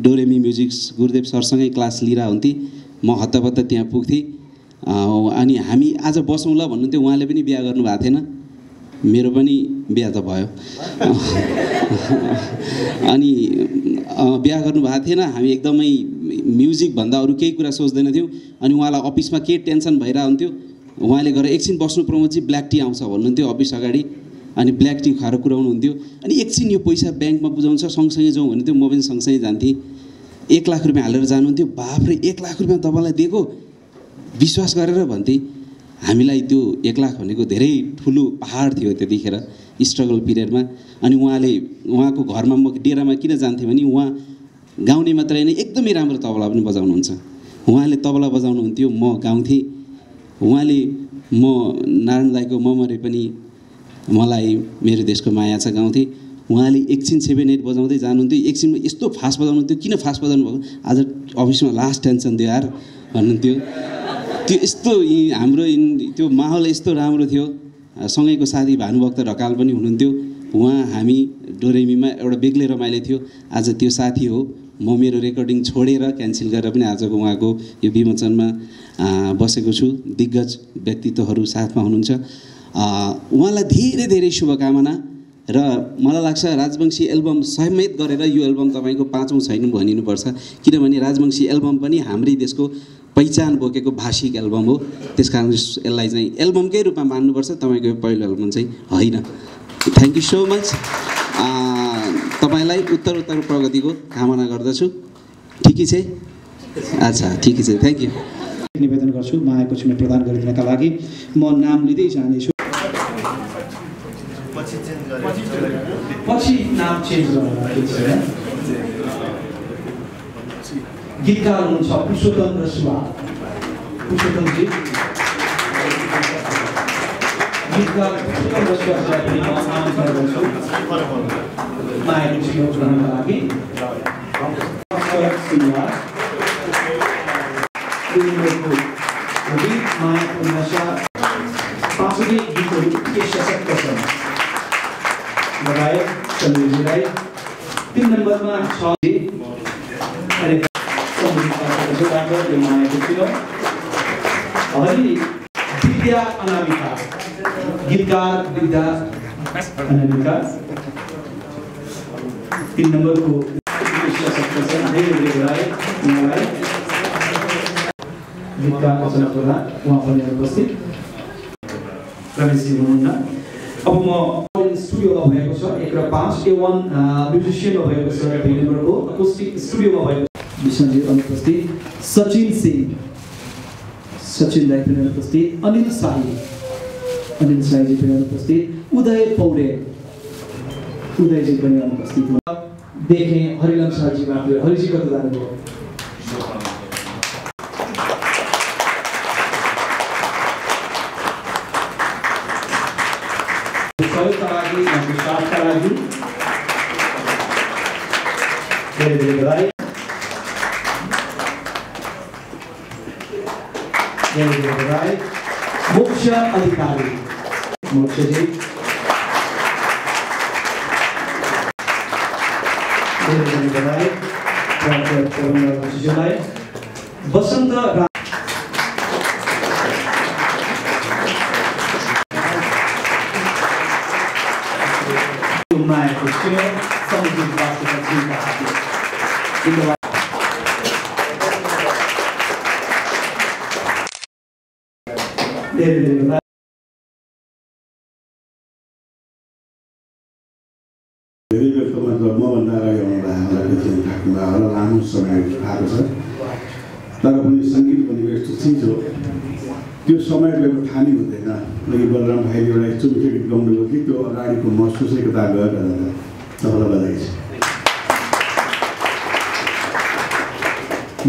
डोरेमी म्युजिक गुरुदेव सरसँगै क्लास लिएर हुन्थेँ, म हत्तपत्त त्यहाँ पुग्थेँ अनि हामी आज बसौँ ल भन्नुहुन्थ्यो। उहाँले पनि बिहा गर्नुभएको थिएन, मेरो पनि बिहा त भयो अनि बिहा गर्नुभएको थिएन। हामी एकदमै म्युजिकभन्दा अरू केही कुरा सोच्दैन थियौँ अनि उहाँलाई अफिसमा केही टेन्सन भइरहेको हुन्थ्यो, उहाँले गएर एकछिन बस्नु प्रमोदजी ब्ल्याक टी आउँछ भन्नुहुन्थ्यो अफिस अगाडि अनि ब्ल्याक टी खाएर कुराउनु हुन्थ्यो अनि एकछिन यो पैसा ब्याङ्कमा बुझाउँछ सँगसँगै जाउँ भन्नुहुन्थ्यो। म पनि सँगसँगै जान्थेँ। 1 लाख रुपियाँ हालेर जानुहुन्थ्यो। बाफ्रे 1 लाख रुपियाँ तपाईँलाई दिएको विश्वास गरेर भन्थेँ। हामीलाई त्यो 1 लाख भनेको धेरै ठुलो पहाड थियो त्यतिखेर स्ट्रगल पिरियडमा। अनि उहाँको घरमा म डेरामा किन जान्थेँ भने उहाँ गाउने मात्रै होइन एकदमै राम्रो तबला पनि बजाउनुहुन्छ। उहाँले तबला बजाउनुहुन्थ्यो, म गाउँथेँ। उहाँले म नारायण दाईको ममरे पनि मलाई मेरो देशको माया छ गाउँथेँ। उहाँले एकछिन 7-8 बजाउँदै जानुहुन्थ्यो, एकछिनमा यस्तो फास्ट बजाउनुहुन्थ्यो। किन फास्ट बजाउनु भएको? आज अफिसमा लास्ट टेन्सन दियो यार भन्नुहुन्थ्यो। त्यो यस्तो हाम्रो त्यो माहौल यस्तो राम्रो थियो। सँगैको साथी भानुभक्त ढकाल पनि हुनुहुन्थ्यो। उहाँ हामी डोरेमीमा एउटा बेग्लै रमाइलो थियो। आज त्यो साथी हो, म मेरो रेकर्डिङ छोडेर क्यान्सल गरेर पनि आजको उहाँको यो विमोचनमा बसेको छु। दिग्गज व्यक्तित्वहरू साथमा हुनुहुन्छ। उहाँलाई धेरै धेरै शुभकामना र मलाई लाग्छ राजवंशी एल्बम समेत गरेर यो एल्बम तपाईँको 5औं छैन भनिनुपर्छ, किनभने राजवंशी एल्बम पनि हाम्रै देशको पहिचान बोकेको भाषिक एल्बम हो। त्यसकारण यसलाई चाहिँ एल्बमकै रूपमा मान्नुपर्छ, तपाईँको पहिलो एल्बम चाहिँ होइन। Thank you so much. तपाईँलाई उत्तर प्रगतिको कामना गर्दछु। ठिकै छ? अच्छा ठिकै छ, थ्याङ्क यू। निवेदन गर्छु मायाको चिन्ह प्रदान गरिदिनका लागि। म नाम लिँदै जानेछु। पछि नाम चेन्ज गर्नु गीतकार हुनुहुन्छ पुरुषोत्तम र सुभाष। पुरुषोत्तमजी गीतकार पुरुषोत्तम र सुभाषलाई पनि म आमन्त्रण गर्छु मायाको चिन्ह प्रदानका लागि। मायाको नशा पाँचौँ गीतहरू के सशक्त छन् लगायत सन्दीपजीलाई। 3 नम्बरमा 6 मायाको चिन्ह। हरि विद्या अनामिका गीतकार विद्या अनामिका 3 नम्बरको सशक्त छन्। धेरै लगायत उहाँलाई गीतकार वचन प्रधान उहाँ पनि उपस्थित रमेशजी हुनुहुन्न। अब म स्टुडियोमा भएको छ 1 र 5 A1 म्युजिसियनमा भएको छ 2 नम्बरको अकुस्टिक स्टुडियोमा भएको विष्णुजी अनुपस्थित। सचिन सिंह सचिन दाइ पनि अनुपस्थित। अनिल शाहीजी पनि अनुपस्थित। उदय पौडेल उदयजी पनि अनुपस्थित। देखेँ हरिलम शाहजीबाट हरिजी कता जानुभयो? सहयोगका लागि साथका लागि धेरै धेरै बधाई। मोक्ष अधिकारी मोक्षजी धेरै बधाई। बसन्त मायाको चिन्ह समुजित बास्कोटा चिन्हका हातले धेरै व्यक्तिमा मभन्दा अगाडि आउनुभयो थाक्नुभयो होला, लामो समय आएको छ। तर पनि सङ्गीत भनेको यस्तो चिज हो, त्यो समय गएको ठानी हुँदैन। मैले बलराम भाइले एउटा यस्तो मिठो गीत गाउनुभयो कि त्यो अगाडिको महसुसै कता गएर तपाईँलाई बधाई छ।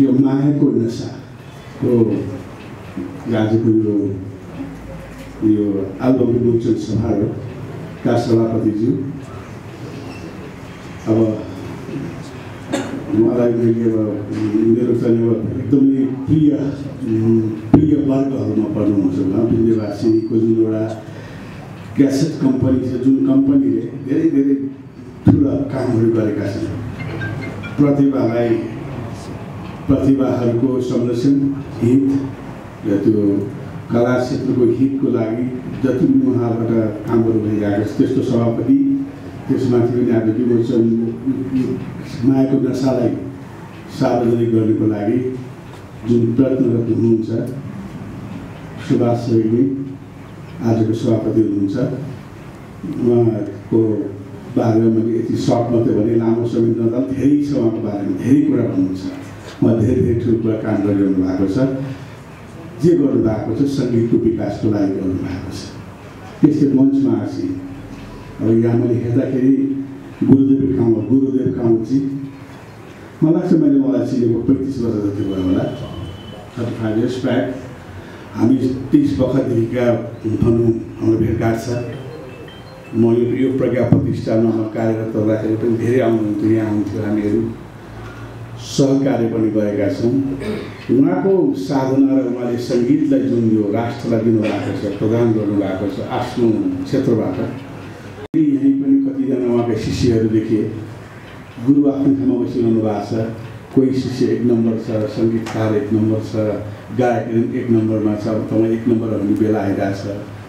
यो मायाको नशाको आजको यो एल्बम विमोचन समारोहका सभापतिज्यू, अब मलाई मेरो चाहिँ एकदमै प्रिय वर्गहरूमा पर्नुहुन्छ। बिन्दबासिनीको जुन एउटा क्यासेट कम्पनी छ, जुन कम्पनीले धेरै धेरै ठुला कामहरू गरेका छन्। प्रतिभाहरूको संरक्षण हित र त्यो कला क्षेत्रको हितको लागि जति पनि उहाँबाट कामहरू भइरहेको छ त्यस्तो सभापति, त्यसमाथि पनि आज विमोचन मायाको नशालाई सार्वजनिक गर्नको लागि जुन प्रयत्नरत हुनुहुन्छ सुभाष रेग्मी आजको सभापति हुनुहुन्छ। उहाँको बारेमा मैले यति सर्ट मात्रै भने, लामो समय नजाँ धेरै छ उहाँको बारेमा, धेरै कुरा भन्नुहुन्छ। उहाँ धेरै धेरै ठुलो कुरा काम गरिरहनु भएको छ। जे गर्नुभएको छ सङ्गीतको विकासको लागि गर्नुभएको छ। त्यस्तै मञ्चमा आसी अब यहाँ मैले हेर्दाखेरि गुरुदेव कामजी मलाई लाग्छ मैले उहाँलाई चिनेको 35 वर्ष जति भयो होला, 35 इयर्स ब्याक। हामी 30 वर्षदेखिका भनौँ हाम्रो भेटघाट छ। म यो प्रज्ञा प्रतिष्ठानमा कार्यरत हुँदाखेरि पनि धेरै आउनुहुन्थ्यो, यहाँ आउँथ्यो, हामीहरू सहकार्य पनि गरेका छौँ। उहाँको साधना र उहाँले सङ्गीतलाई जुन यो राष्ट्रलाई दिनुभएको छ, प्रदान गर्नुभएको छ आफ्नो क्षेत्रबाट। यहीँ पनि कतिजना उहाँका शिष्यहरू देखिए। गुरु आफ्नो ठाउँमा बसिरहनु भएको छ, कोही शिष्य 1 नम्बर छ, सङ्गीतकार 1 नम्बर छ, गायक 1 नम्बरमा छ, तपाईँ 1 नम्बर भन्ने बेला आइरहेछ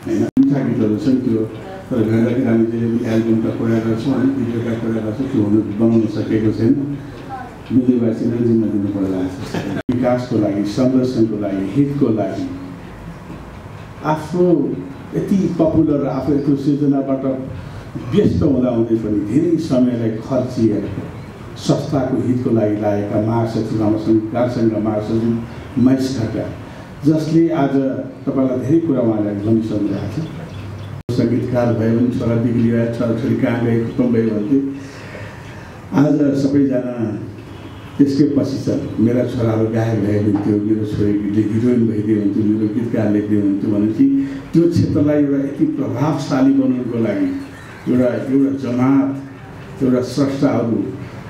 होइन। मिठा गीतहरू छन् त्यो, तर भेट्दाखेरि हामीले एल्बमका कुरा गर्छौँ होइन, भिडियोका कुरा गर्छौँ, त्यो बनाउन सकेको छैन। बिन्दुवासीलाई जिम्मा दिनु पर्ला। विकासको लागि, संरक्षणको लागि, हितको लागि आफ्नो यति पपुलर आफू यत्रो सृजनाबाट व्यस्त हुँदाहुँदै पनि धेरै समयलाई खर्चिएर संस्थाको हितको लागि लागेका महासचिव सङ्गीतकारसँग महासचिव महेश खड्का, जसले आज तपाईँलाई धेरै कुरा उहाँलाई भनिसक्नु भएको छ। सङ्गीतकार भयो भने छोरा बिग्रियो, छोराछोरी कहाँ गए, खत्तम भयो भन्थ्यो। आज सबैजना त्यसकै पछि छ। मेरा छोराहरू गायक भए हुन्थ्यो, मेरो छोरीले हिरोइन भइदियो हुन्थ्यो, मेरो गीतकार लेखिदियो हुन्थ्यो भनेपछि त्यो क्षेत्रलाई एउटा यति प्रभावशाली बनाउनुको लागि एउटा जमात, एउटा स्रष्टाहरू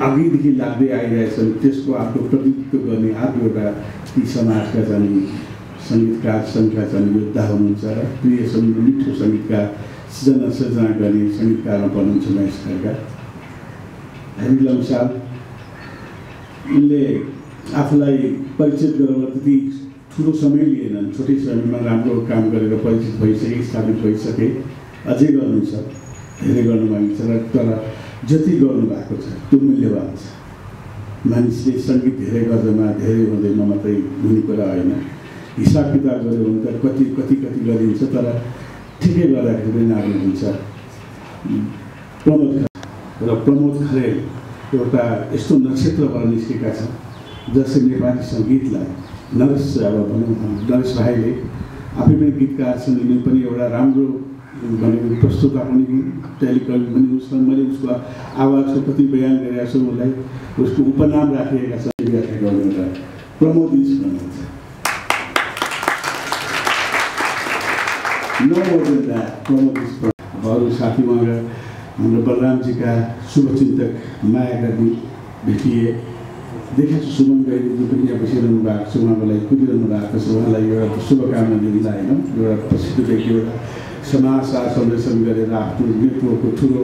अघिदेखि लाग्दै आइरहेछन्। त्यसको आफ्नो प्रतिनिधित्व गर्ने आफ्नो एउटा ती समाजका चाहिँ सङ्गीतकार सङ्घका चाहिँ योद्धा हुनुहुन्छ र प्रिय मिठो सङ्गीतकार सृजना गर्ने सङ्गीतकारमा पर्नुहुन्छ महेश खड्का। हरिलम साहब उनले आफूलाई परिचित गराउन त्यति ठुलो समय लिएनन्, छोटै समयमा राम्रो काम गरेर परिचित भइसके, स्थापित भइसके, अझै गर्नु छ, धेरै गर्नु भएको छ। र तर जति गर्नुभएको छ त्यो मूल्यवान छ। मानिसले सङ्गीत धेरै गर्दैमा धेरै हुँदैमा मात्रै हुने कुरा होइन। हिसाब किताब गऱ्यो भने त कति गरिन्छ, तर ठिकै गर्दाखेरि पनि नागरिक हुन्छ। प्रमोद खरेल एउटा यस्तो नक्षत्रबाट निस्केका छन् जसले नेपाली सङ्गीतलाई नरेश भाइले आफै पनि गीतकार छन्, यिनी पनि एउटा राम्रो भनेको प्रस्तुता पनि टेलिकल पनि उसलाई मैले उसको आवाजको कति बयान गरेका छु, उसलाई उसको उपनाम राखिएका छन् प्रमोद इज प्रमोद। प्रमोद इज अरू साथी उहाँका हाम्रो बलरामजीका शुभचिन्तक मायाका भेटिए देखेको छु। सुमन गैरीजी पनि यहाँ बसिरहनु भएको छ, उहाँको लागि कुदिरहनु भएको छ। उहाँलाई एउटा शुभकामना दिँदा होइन, एउटा प्रसिद्ध व्यक्ति, एउटा समाज संरक्षण गरेर आफ्नो नेतृत्वको ठुलो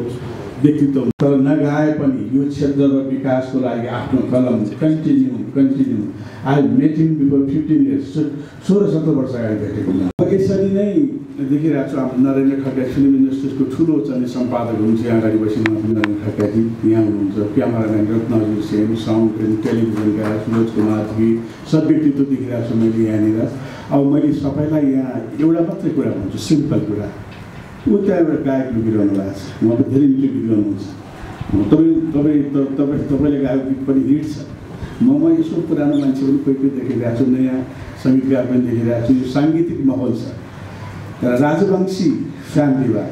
व्यक्तित्व, तर नगाए पनि यो क्षेत्रको विकासको लागि आफ्नो कलम continue. I met him before 15 years, 16-17 वर्ष अगाडि भेटेको। यसरी नै देखिरहेको छु हाम्रो नरेन्द्र खड्का फिल्म इन्डस्ट्रीको ठुलो चाहिँ सम्पादक हुनुहुन्छ, यहाँ अगाडि बसिनु नरेन्द्र खड्काजी यहाँ हुनुहुन्छ, क्यामराम्यान रत्नजी सेन, साउन्ड एन्ड टेलिभिजनका सुरज कुमारजी, सब व्यक्तित्व देखिरहेको छु मैले यहाँनिर। अब मैले सबैलाई यहाँ एउटा मात्रै कुरा भन्छु, सिम्पल कुरा। ऊ त्यहाँ एउटा गायक लुकिरहनु भएको छ, उहाँ पनि धेरै मिठो गीत गाउनुहुन्छ। तपाईँले गाएको गीत पनि हिट छ। म यसो पुरानो मान्छे पनि कोही देखिरहेको छु, नयाँ सङ्गीतकार पनि देखिरहेको छु। यो साङ्गीतिक माहौल छ, तर राजवंशी फ्यामिलीबाट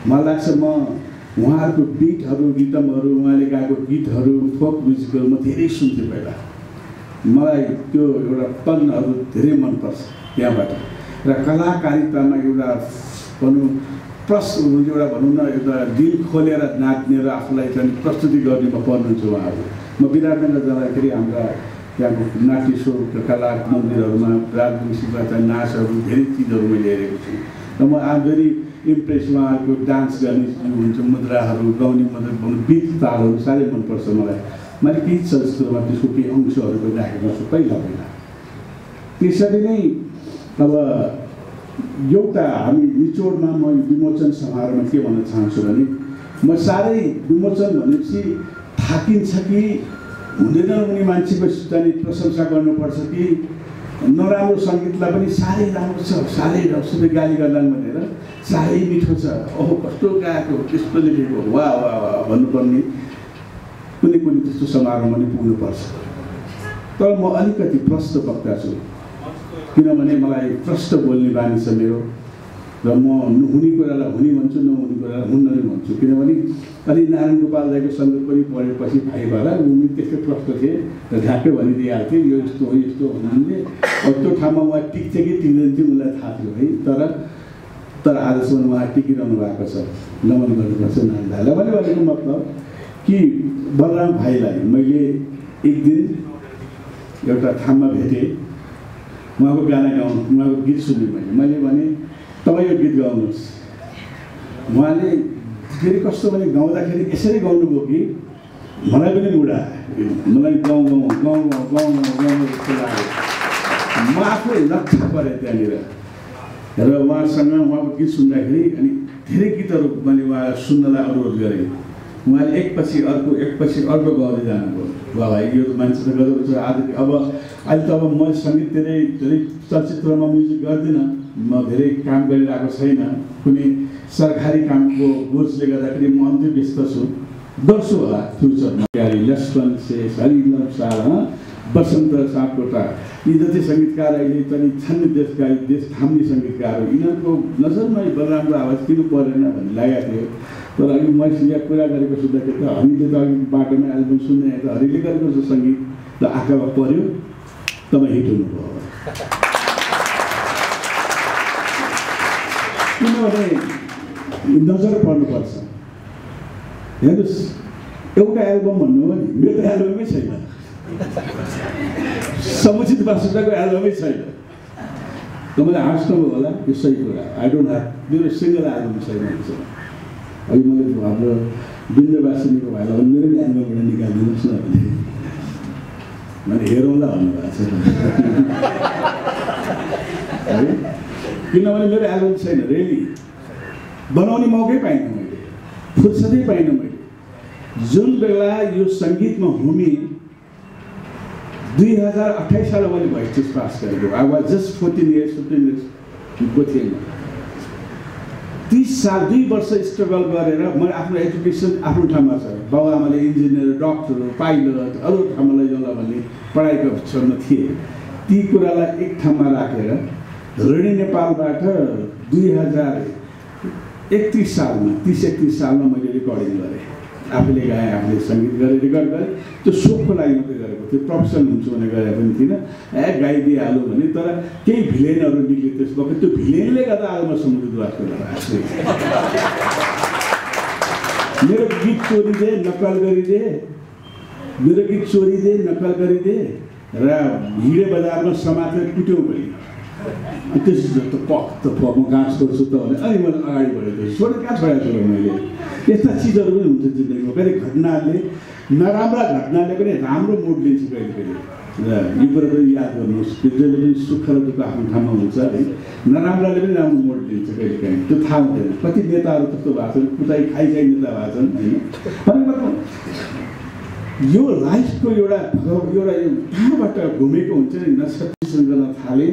मलाई लाग्छ म उहाँहरूको बिटहरू, रिदमहरू, उहाँले गाएको गीतहरू, फोक म्युजिकहरू म धेरै सुन्थेँ पहिला। मलाई त्यो एउटा पनहरू धेरै मनपर्छ त्यहाँबाट। र कलाकारितामा एउटा भनौँ एउटा भनौँ न एउटा दिल खोलेर नाच्ने र आफूलाई चाहिँ प्रस्तुति गर्ने म पर्नुहुन्छ उहाँहरू। म बिराटनगर जाँदाखेरि हाम्रा त्यहाँको नाट्य सो कला मन्दिरहरूमा राजवंशीमा चाहिँ नाचहरू धेरै चिजहरू मैले हेरेको छु र म आम भेरी इम्प्रेस। उहाँहरूको डान्स गर्ने हुन्छ, मुद्राहरू, गाउने मुद्रा, गीत तालहरू साह्रै मनपर्छ मलाई। मैले केही चलचित्रमा त्यसको केही अंशहरू पनि राखेको छु पहिला। त्यसरी नै अब एउटा हामी निचोडमा म विमोचन समारोहमा के भन्न चाहन्छु भने म साह्रै विमोचन भनेपछि थाकिन्छ कि हुँदैन उनी मान्छेको चाहिँ प्रशंसा गर्नुपर्छ कि नराम्रो सङ्गीतलाई पनि साह्रै राम्रो छ, साह्रै सबै गाली गर्लान् भनेर साह्रै मिठो छ, ओहो कस्तो गाएको, त्यस्तो लेखेको, वाह वाह वाह भन्नुपर्ने कुनै त्यस्तो समारोहमा नि पुग्नुपर्छ। तर म अलिकति प्रष्ट वक्ता छु, किनभने मलाई प्रष्ट बोल्ने बानी छ मेरो, र म हुने कुरालाई हुने भन्छु, नहुने कुरालाई हुन्न नै भन्छु। किनभने अलि नारायण गोपाल दाइको सङ्गीत पनि पढेपछि भाइ भएर उनी त्यस्तै प्रष्ट थिए र झ्याप्पै भनिदिइहाल्थेँ यो यस्तो हो यस्तो भन्ने। अब त्यो ठाउँमा उहाँ टिक्थ्यो कि टिक्दैन थियो मलाई थाहा थियो है, तर आजसम्म उहाँ टिकिरहनु भएको छ, नमन गर्नुपर्छ नानीहरूलाई। मैले भनेको मतलब कि बलराम भाइलाई मैले एक दिन एउटा ठाउँमा भेटेँ, उहाँको गाना गाउनु, उहाँको गीत सुनेँ मैले भने तपाईँ यो गीत गाउनुहोस्। उहाँले फेरि कस्तो भने गाउँदाखेरि यसरी गाउनुभयो कि मलाई पनि मुडा मलाई गाउँ जस्तो लाग्यो म आफै लक्ष्य परेँ त्यहाँनिर र उहाँसँग उहाँको गीत सुन्दाखेरि अनि धेरै गीतहरू मैले उहाँलाई सुन्नलाई अनुरोध गरेँ उहाँले एकपछि अर्को गाउँदै जानुभयो भाइ यो त मान्छे त गजब छ आज अब अहिले त अब म सङ्गीत धेरै चलचित्रमा म्युजिक गर्दिनँ म धेरै काम गरिरहेको छैन कुनै सरकारी कामको बोझले गर्दाखेरि म अन्त्य व्यस्त छु गर्छु होला फ्युचरमा प्यारी लक्ष्मण शेष हरिलम शाह बसन्त सापकोटा यी जति सङ्गीतकार अहिले पनि छन् देशका देश थाम्ने सङ्गीतकारहरू यिनीहरूको नजरमा बलरामको आवाज किन परेन भन्ने लागेको थियो तर अघि मैले यहाँ कुरा गरेको सुन्दाखेरि त हरिले त अघि बाटोमा एल्बम सुन्ने त हरिले गरेको छ सङ्गीत त आँखामा पर्यो तपाईँ हिट हुनुभयो किनभने नजर पर्नुपर्छ हेर्नुहोस् एउटा एल्बम भन्नु हो नि मेरो त एल्बमै छैन समुचित बासुटाको एल्बमै छैन तपाईँले हाँस्नुभयो होला यो सही कुरा आई डोन्ट ह्याभ मेरो सिङ्गल एल्बम छैन भन्छ अहिले मैले हाम्रो बिन्दबासिनीको भाइलाई मेरो पनि एल्बमबाट निकालिदिनुहोस् न भने मैले हेरौँला भन्नुभएको छ है किनभने मेरो एल्बम छैन रेली बनाउने मौकै पाइनँ मैले फुर्सदै पाइनँ मैले जुन बेला यो सङ्गीतमा हुमी 2028 साल मैले भइस पास गरेको आई वाज जस्ट 15 इयर्स को थिएन 30 साल 2 वर्ष स्ट्रगल गरेर मैले आफ्नो एजुकेसन आफ्नो ठाउँमा छ बाबुआमाले इन्जिनियर डक्टर पाइलट अरू ठाउँमा लैजाउँला भन्ने पढाइको क्षणमा थिए ती कुरालाई एक ठाउँमा राखेर रेडियो नेपालबाट 2031 सालमा 30-31 सालमा मैले रेकर्डिङ गरेँ आफूले गाएँ आफूले सङ्गीत गरेँ रेकर्ड गरेँ त्यो सोखको लागि मात्रै गरेको थियो प्रोफेसन हुन्छु भने गरे पनि थिइनँ गाइदिइहाल्यो भने तर केही भिलेनहरू निक्ले त्यस वखत त्यो भिलेनले गर्दा आज म समुद्र बासकोटा भएको छु मेरो गीत चोरिदिए नक्कल गरिदिए मेरो गीत चोरिदिए नक्कल गरिदिए र हिँडे बजारमा समातेर कुट्यौँ पनि त्यसो त पक त म गाँस गर्छु त भने अनि मैले अगाडि बढेको छोडेर कहाँ छोडेको छु र मैले यस्ता चिजहरू पनि हुन्छ जिन्दगीमा कहिले घटनाले नराम्रा घटनाले पनि राम्रो मोड लिन्छ कहिले कहिले र यो कुरा पनि याद गर्नुहोस् जसले पनि सुख र दुःख आफ्नो ठाउँमा हुन्छ है नराम्राले पनि राम्रो मोड लिन्छ कहिले काहीँ त्यो थाहा हुँदैन कति नेताहरू त्यस्तो भएको छन् कुटाइ खाइ नेता भएको छन् होइन यो लाइफको एउटा कहाँबाट घुमेको हुन्छ नि नक्षत्र गर्न थाले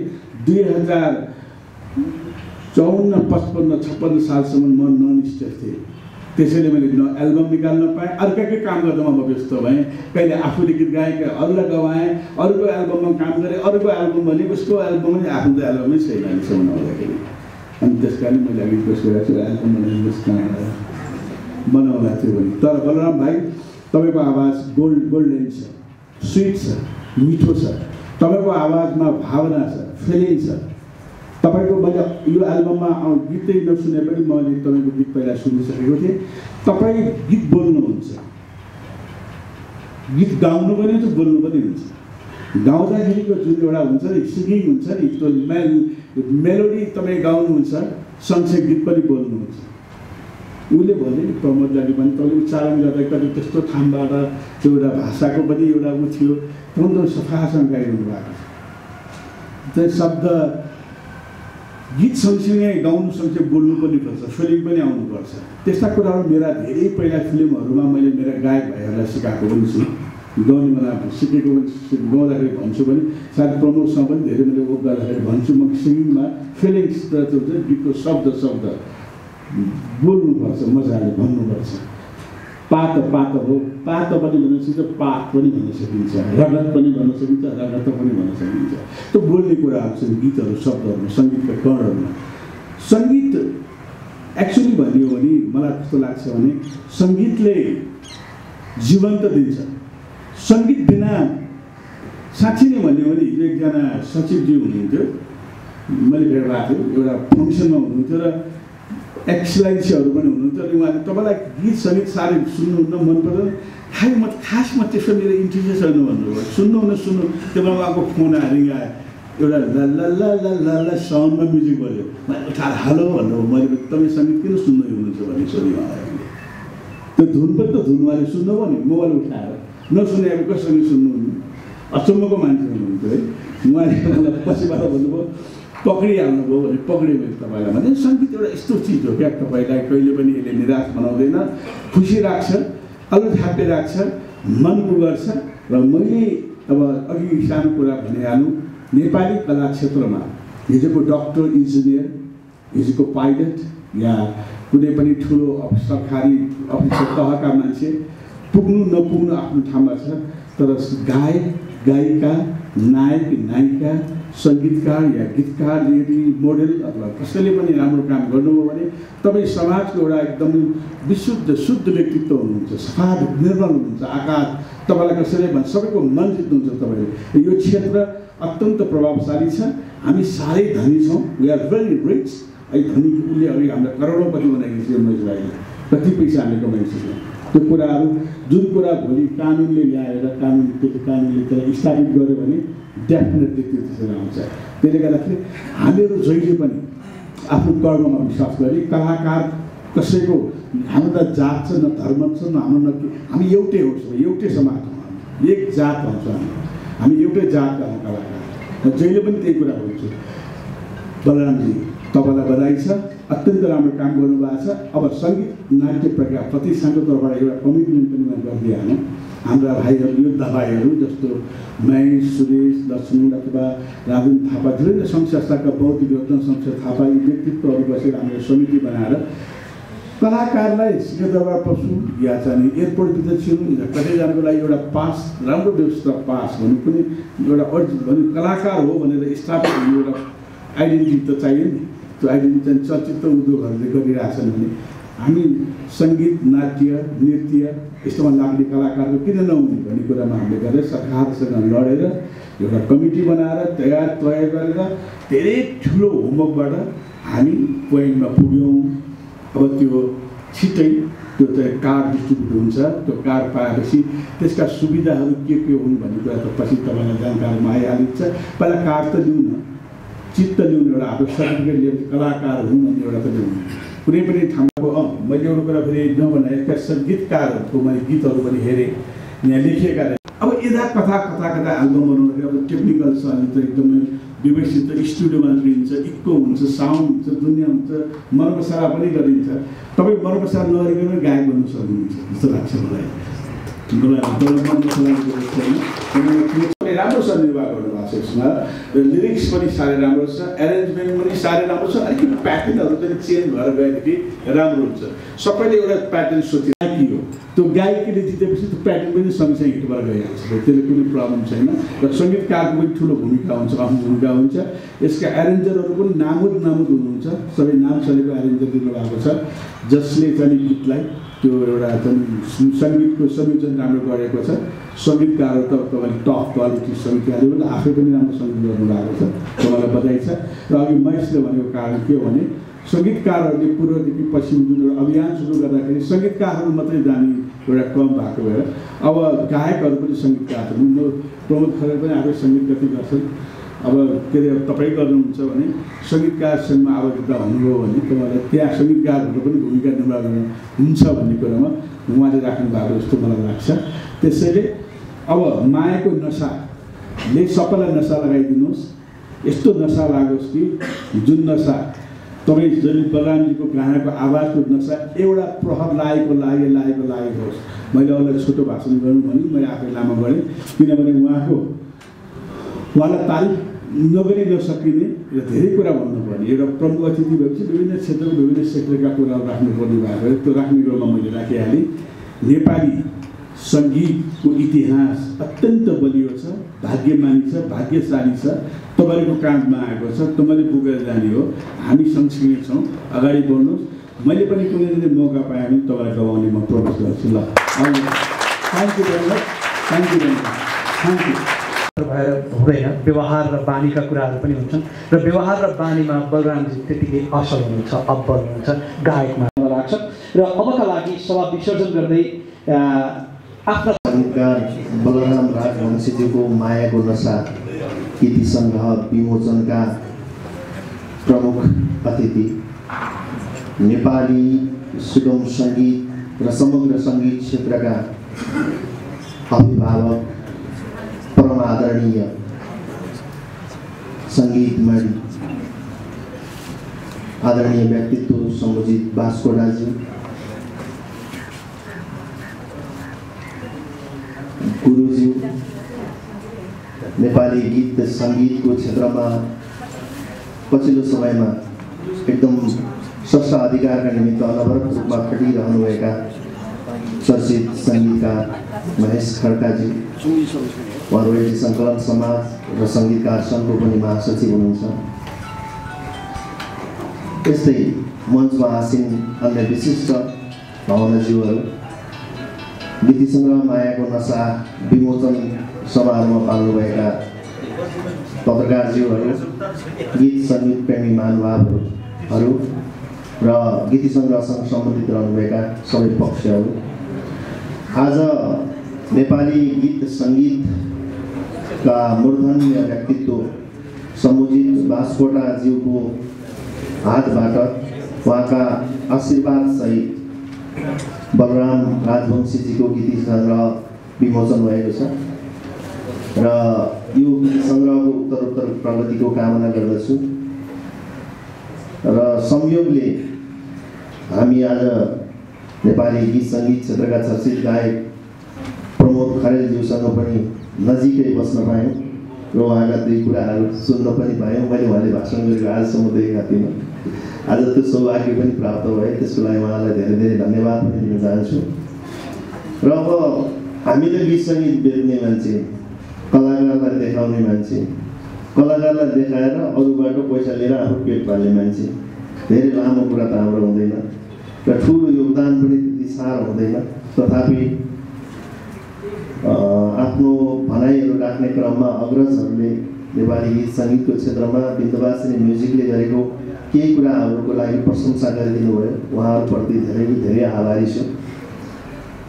2054-55-56 सालसम्म म नन स्टेप थिएँ त्यसैले मैले एल्बम निकाल्न पाएँ अर्काकै काम गर्दामा म व्यस्त भएँ कहिले आफूले गीत गाएँ अरूलाई गवाएँ अरूको एल्बममा काम गरेँ अरूको एल्बम भने उसको एल्बम पनि आफ्नो त एल्बमै छैन अहिलेसम्म आउँदाखेरि अनि त्यस कारण मैले अघि रिक्वेस्ट गरेको छु एल्बम बनाउला थियो भने तर बलराम भाइ तपाईँको आवाज गोल्डन छ स्विट छ मिठो छ तपाईँको आवाजमा भावना छ फिलिङ छ तपाईँको मैले यो एल्बममा गीतै नसुने पनि मैले तपाईँको गीत पहिला सुनिसकेको थिएँ तपाईँ गीत बोल्नुहुन्छ गीत गाउनु पनि हुन्छ बोल्नु पनि हुन्छ गाउँदाखेरिको जुन एउटा हुन्छ नि सिङ्गिङ हुन्छ नि त्यो मेलोडी तपाईँ गाउनुहुन्छ सँगसँगै गीत पनि बोल्नुहुन्छ उसले भन्यो नि प्रमोद दाले पनि तैँले उच्चारण गर्दा कति त्यस्तो ठाउँबाट त्यो एउटा भाषाको पनि एउटा ऊ थियो एकदम सफासँग गाइरहनु भएको छ त्यो शब्द गीत सँगसँगै गाउनु सँगसँगै बोल्नु पनि पर्छ फिलिङ पनि आउनुपर्छ त्यस्ता कुराहरू मेरा धेरै पहिला फिल्महरूमा मैले मेरा गायक भाइहरूलाई सिकाएको पनि छु गाउने मलाई सिकेको पनि गाउँदाखेरि भन्छु पनि सायद प्रमोदसँग पनि धेरै मैले वो गर्दाखेरि भन्छु म सिङ्गिङमा फिलिङ्स त्यो हुन्छ गीतको शब्द बोल्नुपर्छ मजाले भन्नुपर्छ पात हो पात पनि भन्न सकिन्छ पात पनि भन्न सकिन्छ रगत पनि भन्न सकिन्छ रगत पनि भन्न सकिन्छ त्यो बोल्ने कुराहरू छन् गीतहरू शब्दहरूमा सङ्गीतका कणहरूमा सङ्गीत एक्चुअली भन्यो भने मलाई कस्तो लाग्छ भने सङ्गीतले जीवन्त दिन्छ सङ्गीत बिना साँच्ची नै भन्यो भने हिजो एकजना सचिवजी हुनुहुन्थ्यो मैले भेट भएको थियो एउटा फङ्सनमा हुनुहुन्थ्यो र एक्सलेन्सीहरू पनि हुनुहुन्छ अनि उहाँले तपाईँलाई गीत सङ्गीत साह्रै सुन्नुहुन्न मन पर्दैन खासमा त्यसो मेरो इन्ट्रेस्ट छैन भन्नुभयो सुन्नु त्यो बेला उहाँको फोन रिङ आयो एउटा ल साउन्डमा म्युजिक बज्यो मैले उठाएर हेलो भन्नुभयो मैले तपाईँ सङ्गीत किन सुन्दै हुनुहुन्छ भन्ने सोधेँ उहाँलाई त्यो त्यो धुन पनि त धुनवाले सुन्नु पनि मोबाइल उठाएर नसुने अब कसरी सुन्नुहुन्न अचम्मको मान्छे हुनुहुन्थ्यो है उहाँले मलाई पछिबाट भन्नुभयो पक्रिहाल्नुभयो भने पक्रियो भने तपाईँलाई भने सङ्गीत एउटा यस्तो चिज हो क्या तपाईँलाई कहिले पनि यसले निराश बनाउँदैन खुसी राख्छ अलग थाप्य राख्छ मन गर्छ र मैले अब अघि सानो कुरा भनिहाल्नु नेपाली कला क्षेत्रमा हिजोको डक्टर इन्जिनियर हिजोको पाइलट या कुनै पनि ठुलो सरकारी अफिसर तहका मान्छे पुग्नु नपुग्नु आफ्नो ठाउँमा छ तर गायक गायिका नायक नायिका सङ्गीतकार या गीतकार यदि मोडेल अथवा कसैले पनि राम्रो काम गर्नुभयो भने तपाईँ समाजको एउटा एकदम विशुद्ध शुद्ध व्यक्तित्व हुनुहुन्छ सफा निर्मल हुनुहुन्छ आकाश तपाईँलाई कसैले भन्छ सबैको मन जित्नुहुन्छ तपाईँले यो क्षेत्र अत्यन्त प्रभावशाली छ हामी साह्रै धनी छौँ वी आर भेरी रिच है धनी उसले अघि हामीलाई करोडौँपति बनाएको थियो महेशभाइले कति पैसा हामीले कमाइसक्यौँ त्यो कुराहरू जुन कुरा भोलि कानुनले ल्याएर कानुनले त्यसलाई स्थापित गर्यो भने डेफिनेटली त्यो त्यसरी आउँछ त्यसले गर्दाखेरि हामीहरू जहिले पनि आफ्नो कर्ममा विश्वास गरी कलाकार कसैको हाम्रो त जात छ न धर्म छ न हाम्रो न हामी एउटै हो एउटै समाज हौँ एक जात हुन्छ हामी एउटै जातका हौँ कलाकार म जहिले पनि त्यही कुरा भन्छु बलरामजी तपाईँलाई बधाई छ अत्यन्त राम्रो काम गर्नुभएको छ अब सङ्गीत नाट्य प्रज्ञा प्रतिष्ठानको तर्फबाट एउटा कमिटमेन्ट पनि मैले गरिदिइहालेँ हाम्रा भाइहरू योद्धा भाइहरू जस्तो महेश सुरेश लक्ष्मण अथवा राजेन थापा धेरै सङ्घ संस्थाका बौद्धिक रत्न संस्था थापा यी व्यक्तित्वहरू बसेर हामीले समिति बनाएर कलाकारलाई सिंहदरबार पशु या चाहिँ एयरपोर्टभित्र छिर्नु या कतै जानुको लागि एउटा पास राम्रो व्यवस्था पास भन्नु पनि एउटा भन्नु कलाकार हो भनेर स्थापित हुने एउटा आइडेन्टिटी त चाहियो नि त्यो आइडेन्टिटी चाहिँ चलचित्र उद्योगहरूले गरिरहेछन् भने हामी सङ्गीत नाट्य नृत्य यस्तोमा लाग्ने कलाकारको किन नहुने भन्ने कुरामा हामीले गरेर सरकारसँग लडेर एउटा कमिटी बनाएर तयार गरेर धेरै ठुलो होमवर्कबाट हामी पोइन्टमा पुग्यौँ अब त्यो छिट्टै त्यो चाहिँ कार्ड डिस्ट्रिब्युट हुन्छ त्यो कार्ड पाएपछि त्यसका सुविधाहरू के हुन् भन्ने कुरा त पछि तपाईँलाई जानकारीमा आइहालिन्छ पहिला कार्ड त लिउँ न चित्त लिउँ एउटा आफ्नो सर्टिफिकेट लिएर कलाकार हुँ भन्ने एउटा त लिउँ कुनै पनि ठाउँको मैले एउटा कुरा फेरि नभने यसका गीतकारहरूको मैले गीतहरू पनि हेरेँ यहाँ लेखिएका अब यता कथा एल्बम बनाउँदाखेरि अब टेक्निकल छ अनि त एकदमै व्यवस्थित स्टुडियोमा लिन्छ इक्को हुन्छ साउन्ड हुन्छ दुनियाँ हुन्छ मरमसाला पनि गरिन्छ तपाईँ मरमसाला नगरिकन गायक बन्नु सक्नुहुन्छ जस्तो लाग्छ मलाई राम्रो छ निर्वाह गर्नुभएको छ यसमा लिरिक्स पनि साह्रै राम्रो छ एरेन्जमेन्ट पनि साह्रै राम्रो छ अलिकति प्याटर्नहरू पनि चेन्ज भएर गएदेखि राम्रो हुन्छ सबैले एउटा प्याटर्न सोचे गायकी हो त्यो गायकीले जितेपछि त्यो प्याटर्न पनि सँगसँगै हिट भएर गइहाल्छ त्यसले कुनै प्रब्लम छैन र सङ्गीतकारको पनि ठुलो भूमिका हुन्छ आफ्नो भूमिका हुन्छ यसका एरेन्जरहरू पनि नामुद हुनुहुन्छ सबै नाम चलेको एरेन्जर दिनुभएको छ जसले चाहिँ गीतलाई त्यो एउटा सङ्गीतको संयोजन राम्रो गरेको छ सङ्गीतकारहरू त तपाईँले टप क्वालिटी सङ्गीतकारहरू आफै पनि राम्रो सङ्गीत गर्नुभएको छ तपाईँलाई बधाई छ र अघि महेशले भनेको कारण के हो भने सङ्गीतकारहरूले पूर्वदेखि पश्चिम जुन एउटा अभियान सुरु गर्दाखेरि सङ्गीतकारहरू मात्रै जाने एउटा क्रम भएको भएर अब गायकहरू पनि सङ्गीतकार छन् प्रमोद खरेल पनि आफै सङ्गीत गति गर्छन् अब के अरे तपाईँ गर्नुहुन्छ भने सङ्गीतकारसँग आवश्यकता हुनुभयो भने तपाईँलाई त्यहाँ सङ्गीतकारहरूको पनि भूमिका निर्वाह गर्नु हुन्छ भन्ने कुरामा उहाँले राख्नु भएको जस्तो मलाई लाग्छ त्यसैले अब मायाको नसाले सबैलाई नसा लगाइदिनुहोस् यस्तो नसा लागोस् कि जुन नसा तपाईँ जहिले बलरामजीको गानाको आवाजको नसा एउटा प्रहर लागेको होस् मैले अरूलाई छोटो भाषण गर्नु भने मैले आफै लामो गरेँ किनभने उहाँलाई तारिफ नगरी नसकिने र धेरै कुरा भन्नुपर्ने एउटा प्रमुख अतिथि भएपछि विभिन्न क्षेत्रको विभिन्न सेक्टरका कुराहरू राख्नुपर्ने भएको त्यो राख्ने क्रममा मैले राखिहालेँ नेपाली सङ्गीतको इतिहास अत्यन्त बलियो छ भाग्यमानी छ भाग्यशाली छ तपाईँको काममा आएको छ तपाईँले पुगेर जाने हो हामी सँगसँगै छौँ अगाडि बढ्नुहोस् मैले पनि कुनै मौका पाएँ भने तपाईँलाई गवाउने म प्रवेश गर्छु ल thank you very much thank you भएर हुँदैन व्यवहार र बानीका कुराहरू पनि हुन्छन् र व्यवहार र बानीमा बलरामजी त्यतिकै असल हुनुहुन्छ अब्बल हुनुहुन्छ गायकमा लाग्छ र अबका लागि सभा विसर्जन गर्दै आफ्ना सङ्गीतकार बलराम राजवंशीजीको मायाको नसा कृति सङ्ग्रह विमोचनका प्रमुख अतिथि नेपाली सुगम सङ्गीत र समग्र सङ्गीत क्षेत्रका अभिभावक परम आदरणीय सङ्गीतमणि आदरणीय व्यक्तित्व सम्भुजित बास्कोटाज्यू, गुरुज्यू, नेपाली गीत सङ्गीतको क्षेत्रमा पछिल्लो समयमा एकदम स्रष्टा अधिकारका निमित्त अनवरत रूपमा खटिरहनुभएका चर्चित सङ्गीतकार महेश खड्काजी, उहाँ रोयल्टी सङ्कलन समाज र सङ्गीतकार सङ्घको पनि महासचिव हुनुहुन्छ। त्यस्तै मञ्चमा आसीन अन्य विशिष्ट भावनाज्यूहरू, गीत सङ्ग्रह मायाको नशा विमोचन समारोहमा पाल्नुभएका पत्रकारज्यूहरू, गीत सङ्गीत प्रेमी महानुभावहरू र गीत सङ्ग्रहसँग सम्बन्धित रहनुभएका सबै पक्षहरू, आज नेपाली गीत सङ्गीतका मूर्धन्य व्यक्तित्व सम्भुजित बास्कोटाज्यूको हातबाट उहाँका आशीर्वाद सहित बलराम राजवंशीजीको गीत सङ्ग्रह विमोचन भएको छ र यो गीत सङ्ग्रहको उत्तरोत्तर प्रगतिको कामना गर्दछु। र संयोगले हामी आज नेपाली गीत सङ्गीत क्षेत्रका चर्चित गायक प्रमोद खरेलज्यूसँग पनि नजिकै बस्न पायौँ र उहाँका दुई कुराहरू सुन्न पनि पायौँ। मैले उहाँले भाषण गरेको आजसम्म देखेका थिइनँ, आज त्यो सौभाग्य पनि प्राप्त भयो, त्यसको लागि उहाँलाई धेरै धेरै धन्यवाद पनि दिन चाहन्छु। र अब हामी त गीत सङ्गीत बेच्ने मान्छे, कलाकारलाई देखाउने मान्छे, कलाकारलाई देखाएर अरूबाट पैसा लिएर आफू पेट पाल्ने मान्छे, धेरै लामो कुरा त हाम्रो हुँदैन र ठुलो योगदान पनि त्यति साह्रो हुँदैन। तथापि आफ्नो भनाइहरू राख्ने क्रममा अग्रजहरूले नेपाली गीत सङ्गीतको क्षेत्रमा बिन्दबासिनी म्युजिकले गरेको केही कुराहरूको लागि प्रशंसा गरिदिनु भयो, उहाँहरूप्रति धेरै धेरै आभारी छु।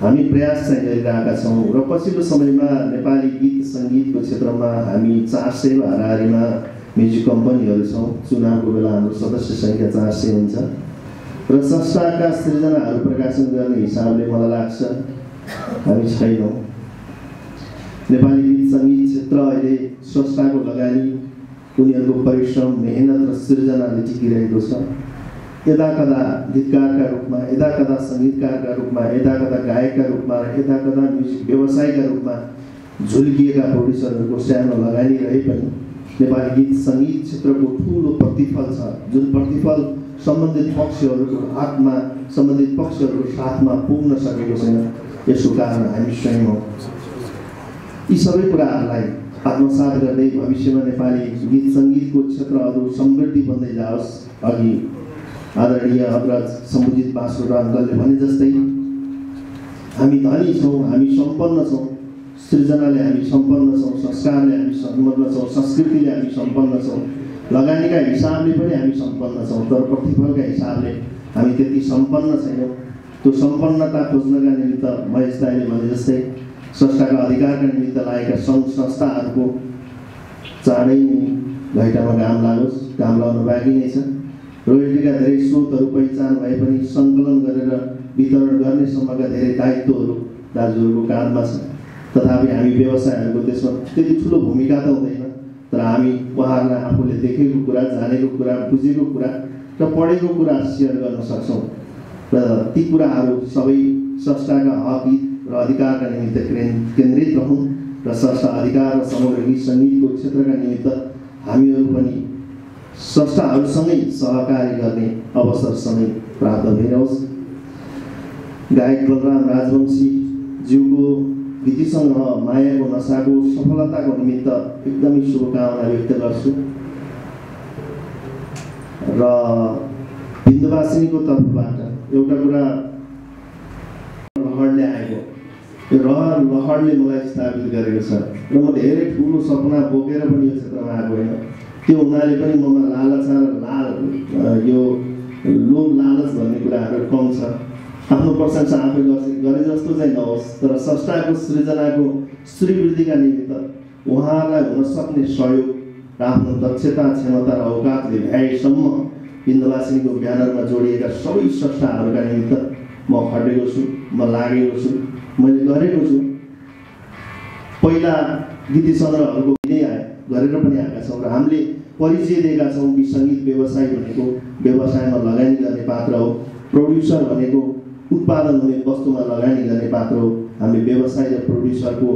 हामी प्रयास चाहिँ गरिरहेका छौँ र पछिल्लो समयमा नेपाली गीत सङ्गीतको क्षेत्रमा हामी 400 हाराहारीमा म्युजिक कम्पनीहरू छौँ। चुनावको बेला हाम्रो सदस्य सङ्ख्या 400 हुन्छ र संस्थाका सृजनाहरू प्रकाशन गर्ने हिसाबले मलाई लाग्छ हामी छैनौँ। नेपाली गीत सङ्गीत क्षेत्र अहिले संस्थाको लगानी, उनीहरूको परिश्रम, मेहनत र सृजनाले टिकिरहेको छ। यदा कदा गीतकारका रूपमा, यदा कदा सङ्गीतकारका रूपमा, यदा कदा गायकका रूपमा र यदा कदा म्युजिक व्यवसायका रूपमा झुल्किएका प्रोड्युसरहरूको सानो लगानी रहे पनि नेपाली गीत सङ्गीत क्षेत्रको ठुलो प्रतिफल छ, जुन प्रतिफल सम्बन्धित पक्षहरूको हातमा, सम्बन्धित पक्षहरूको साथमा पुग्न सकेको छैन। यसको कारण हामी स्वयं हौँ। यी सबै कुराहरूलाई आत्मसात गर्दै भविष्यमा नेपाली गीत सङ्गीतको क्षेत्र अरू समृद्धि बन्दै जाओस्। अघि आदरणीय अग्रज सम्भुजित बास्कोटा अङ्कलले भने जस्तै हामी धनी छौँ, हामी सम्पन्न छौँ, सृजनाले हामी सम्पन्न छौँ, संस्कारले हामी सम्पन्न छौँ, संस्कृतिले हामी सम्पन्न छौँ, लगानीका हिसाबले पनि हामी सम्पन्न छौँ, तर प्रतिफलका हिसाबले हामी त्यति सम्पन्न छैनौँ। त्यो सम्पन्नता खोज्नका निमित्त महेश दाइले भने जस्तै संस्थाका अधिकारका निमित्त लागेका सङ्घ संस्थाहरूको चाँडै नै घैटामा घाम लागोस्, घाम लगाउनु बाँकी नै छ। रोयल्टीका धेरै स्रोतहरू पहिचान भए पनि सङ्कलन गरेर वितरण गर्ने सम्मका धेरै दायित्वहरू दाजुहरूको काँधमा छ। तथापि हामी व्यवसायहरूको त्यसमा त्यति ठुलो भूमिका त हुँदैन, तर हामी उहाँहरूलाई आफूले देखेको कुरा, जानेको कुरा, बुझेको कुरा र पढेको कुरा सेयर गर्न सक्छौँ र ती कुराहरू सबै संस्थाका हक र अधिकारका निमित्त केन्द्रित रहौँ र संस्था अधिकार र समग्र गीत सङ्गीतको क्षेत्रका निमित्त हामीहरू पनि संस्थाहरूसँगै सहकारी गर्ने अवसर समय प्राप्त भइरहोस्। गायक बलराम राजवंशी ज्यूको गीत सङ्ग्रह मायाको नशाको सफलताको निमित्त एकदमै शुभकामना व्यक्त गर्छु र बिन्दबासिनीको तर्फबाट एउटा कुरा लहरले आएको, यो लहरले मलाई स्थापित गरेको छ र म धेरै ठुलो सपना बोकेर पनि यो क्षेत्रमा आएको होइन। त्यो हुनाले पनि ममा लालसा र यो लोभ लालच भन्ने कुराहरू कम छ। आफ्नो प्रशंसा आफै गरे जस्तो चाहिँ नहोस्, तर संस्थाको सृजनाको श्रीवृद्धिका निमित्त उहाँहरूलाई हुन सक्ने सहयोग र आफ्नो दक्षता, क्षमता र औकातले भ्याएसम्म बिन्दबासिनीको ब्यानरमा जोडिएका सबै संस्थाहरूका निमित्त म खटेको छु, म लागेको छु, मैले गरेको छु। पहिला गीती सङ्ग्रहहरूको नै गरेर पनि आएका छौँ र हामीले परिचय दिएका छौँ कि सङ्गीत व्यवसाय भनेको व्यवसायमा लगानी गर्ने पात्र हो, प्रोड्युसर भनेको उत्पादन हुने वस्तुमा लगानी गर्ने पात्र हो। हामी व्यवसाय र प्रोड्युसरको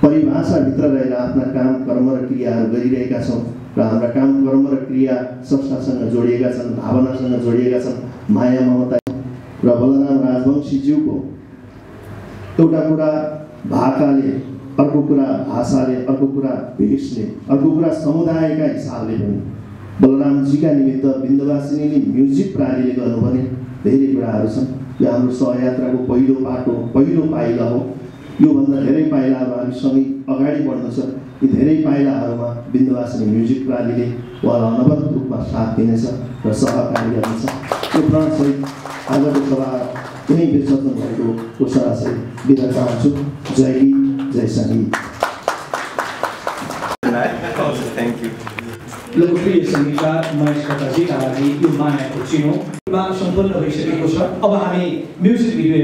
परिभाषाभित्र रहेर आफ्ना काम कर्म र क्रियाहरू गरिरहेका छौँ र हाम्रा काम कर्म र क्रिया संस्थासँग जोडिएका छन्, भावनासँग जोडिएका छन्, माया ममता। र बलराम राजवंशीज्यूको एउटा कुरा भाकाले, अर्को कुरा भाषाले, अर्को कुरा भेषले, अर्को कुरा समुदायका हिसाबले पनि बलरामजीका निमित्त बिन्दवासिनी म्युजिक प्रणालीले गर्नुपर्ने धेरै कुराहरू छन्। यो हाम्रो सहयात्राको पहिलो बाटो, पहिलो पाइला हो। योभन्दा धेरै पाइलाहरू हामीसँगै अगाडि बढ्नु छ। यी धेरै पाइलाहरूमा बिन्दवासिनी म्युजिक प्रणालीले उहाँलाई अनवरत रूपमा साथ दिनेछ र सहकारी गर्नेछ। यो प्रणसहित आजको सभा कुनै विसर्जन भएको घोषणासहित बिदा चाहन्छु। जय गीत, जय सङ्गीत। लोकप्रिय सङ्गीतकार महेश खट्टाजीका लागि यो मायाको चिनो सम्पन्न भइसकेको छ। अब हामी music video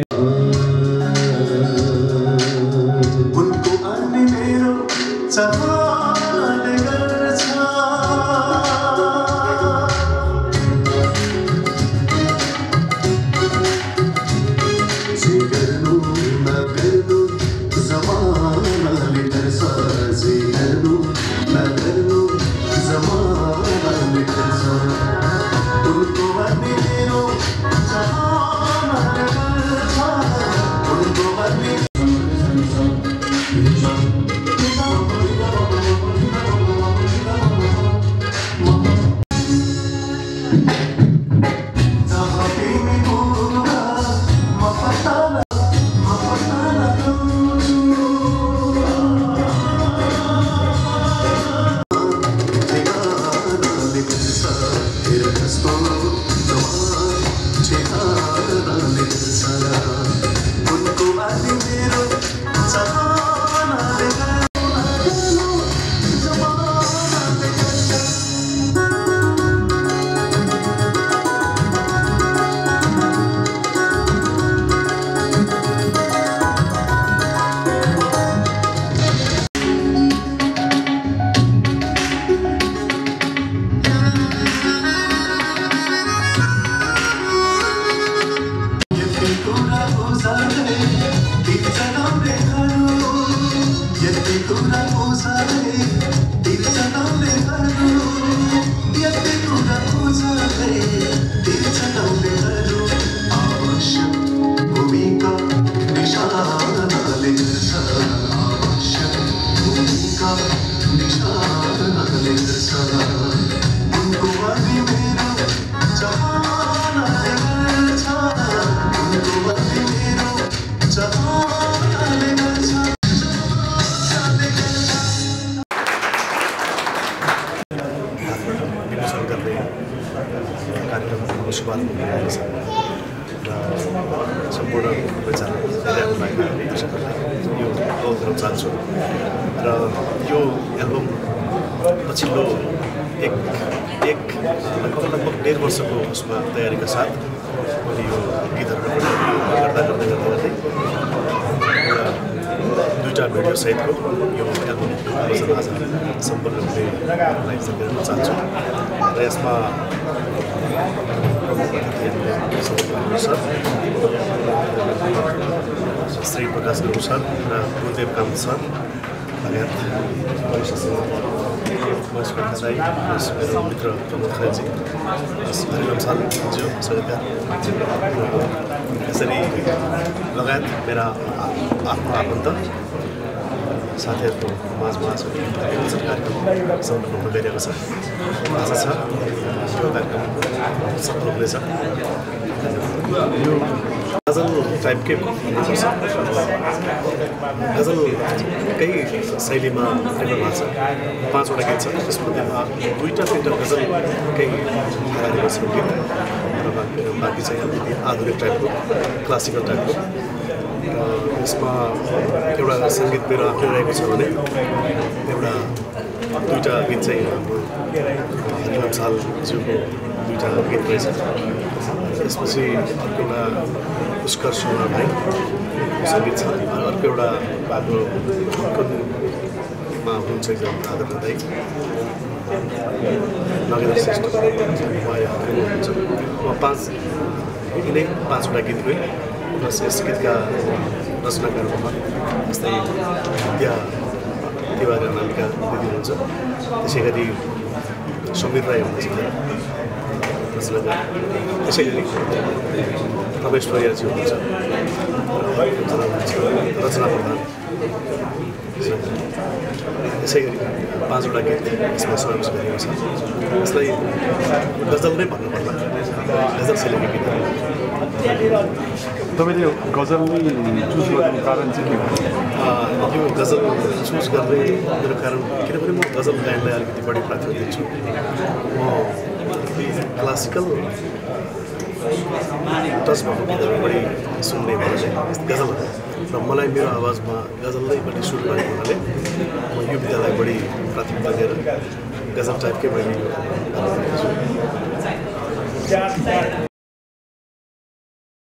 Shri Prakash sir र गुरुदेव सर लगायत मेरो मित्र प्रमोद खरेलजी, हरिराम सालज्यू सङ्गीतकार, यसरी लगायत मेरा आफ्नो आफन्त साथीहरूको माझमा कार्यक्रम सम्पन्न हुन गइरहेको छ। आशा छ यो कार्यक्रम सफल हुनेछ। यो गजल टाइपकै हुनुपर्छ। गजलकै शैलीमा रेकर्ड भएको छ। 5वटा गीत छ, त्यसमध्येमा 2-3 गजलकै धाराको छ गीत र बाँकी चाहिँ अलिकति आधुनिक टाइपको, क्लासिकल टाइपको। र यसमा एउटा सङ्गीत मेरो आफ्नै रहेको छ भने एउटा 2टा गीत चाहिँ हाम्रो हरिराम सालज्यूको दुईवटा गीत रहेछ त्यसपछि अर्को एउटा पुष्कर सुनार भाइ सङ्गीत छ अर्को एउटा बाटो मा हुनुहुन्छ एकदम आदरणीय दाइ नगेन्द्र श्रेष्ठ हुनुहुन्छ पाँच यिनै पाँचवटा गीत गएँ प्लस यस गीतका रचनाकारमा जस्तै विद्या तिवारी अनामिका दिदी हुनुहुन्छ त्यसै गरी समीर राई हुनुहुन्छ रचनाकार त्यसै गरी प्रवेश परियाजी हुनुहुन्छ रचना प्रधान त्यसै गरी पाँचवटा गीत यसमा समावेश गरिएको छ यसलाई गजल नै भन्नुपर्ला गजल शैलीको गीत तपाईँले गजल नै चुज गर्नुको कारण चाहिँ के हो यो गजल चुज गर्ने मेरो कारण किनभने म गजल गायनलाई अलिकति बढी प्राथमिकता दिन्छु म क्लासिकल टच भएको गीतहरू बढी सुन्ने भएर गजल र मलाई मेरो आवाजमा गजललाई बढी सुर भएको हुनाले म यो विधालाई बढी प्राथमिकता दिएर गजल टाइपकै मैले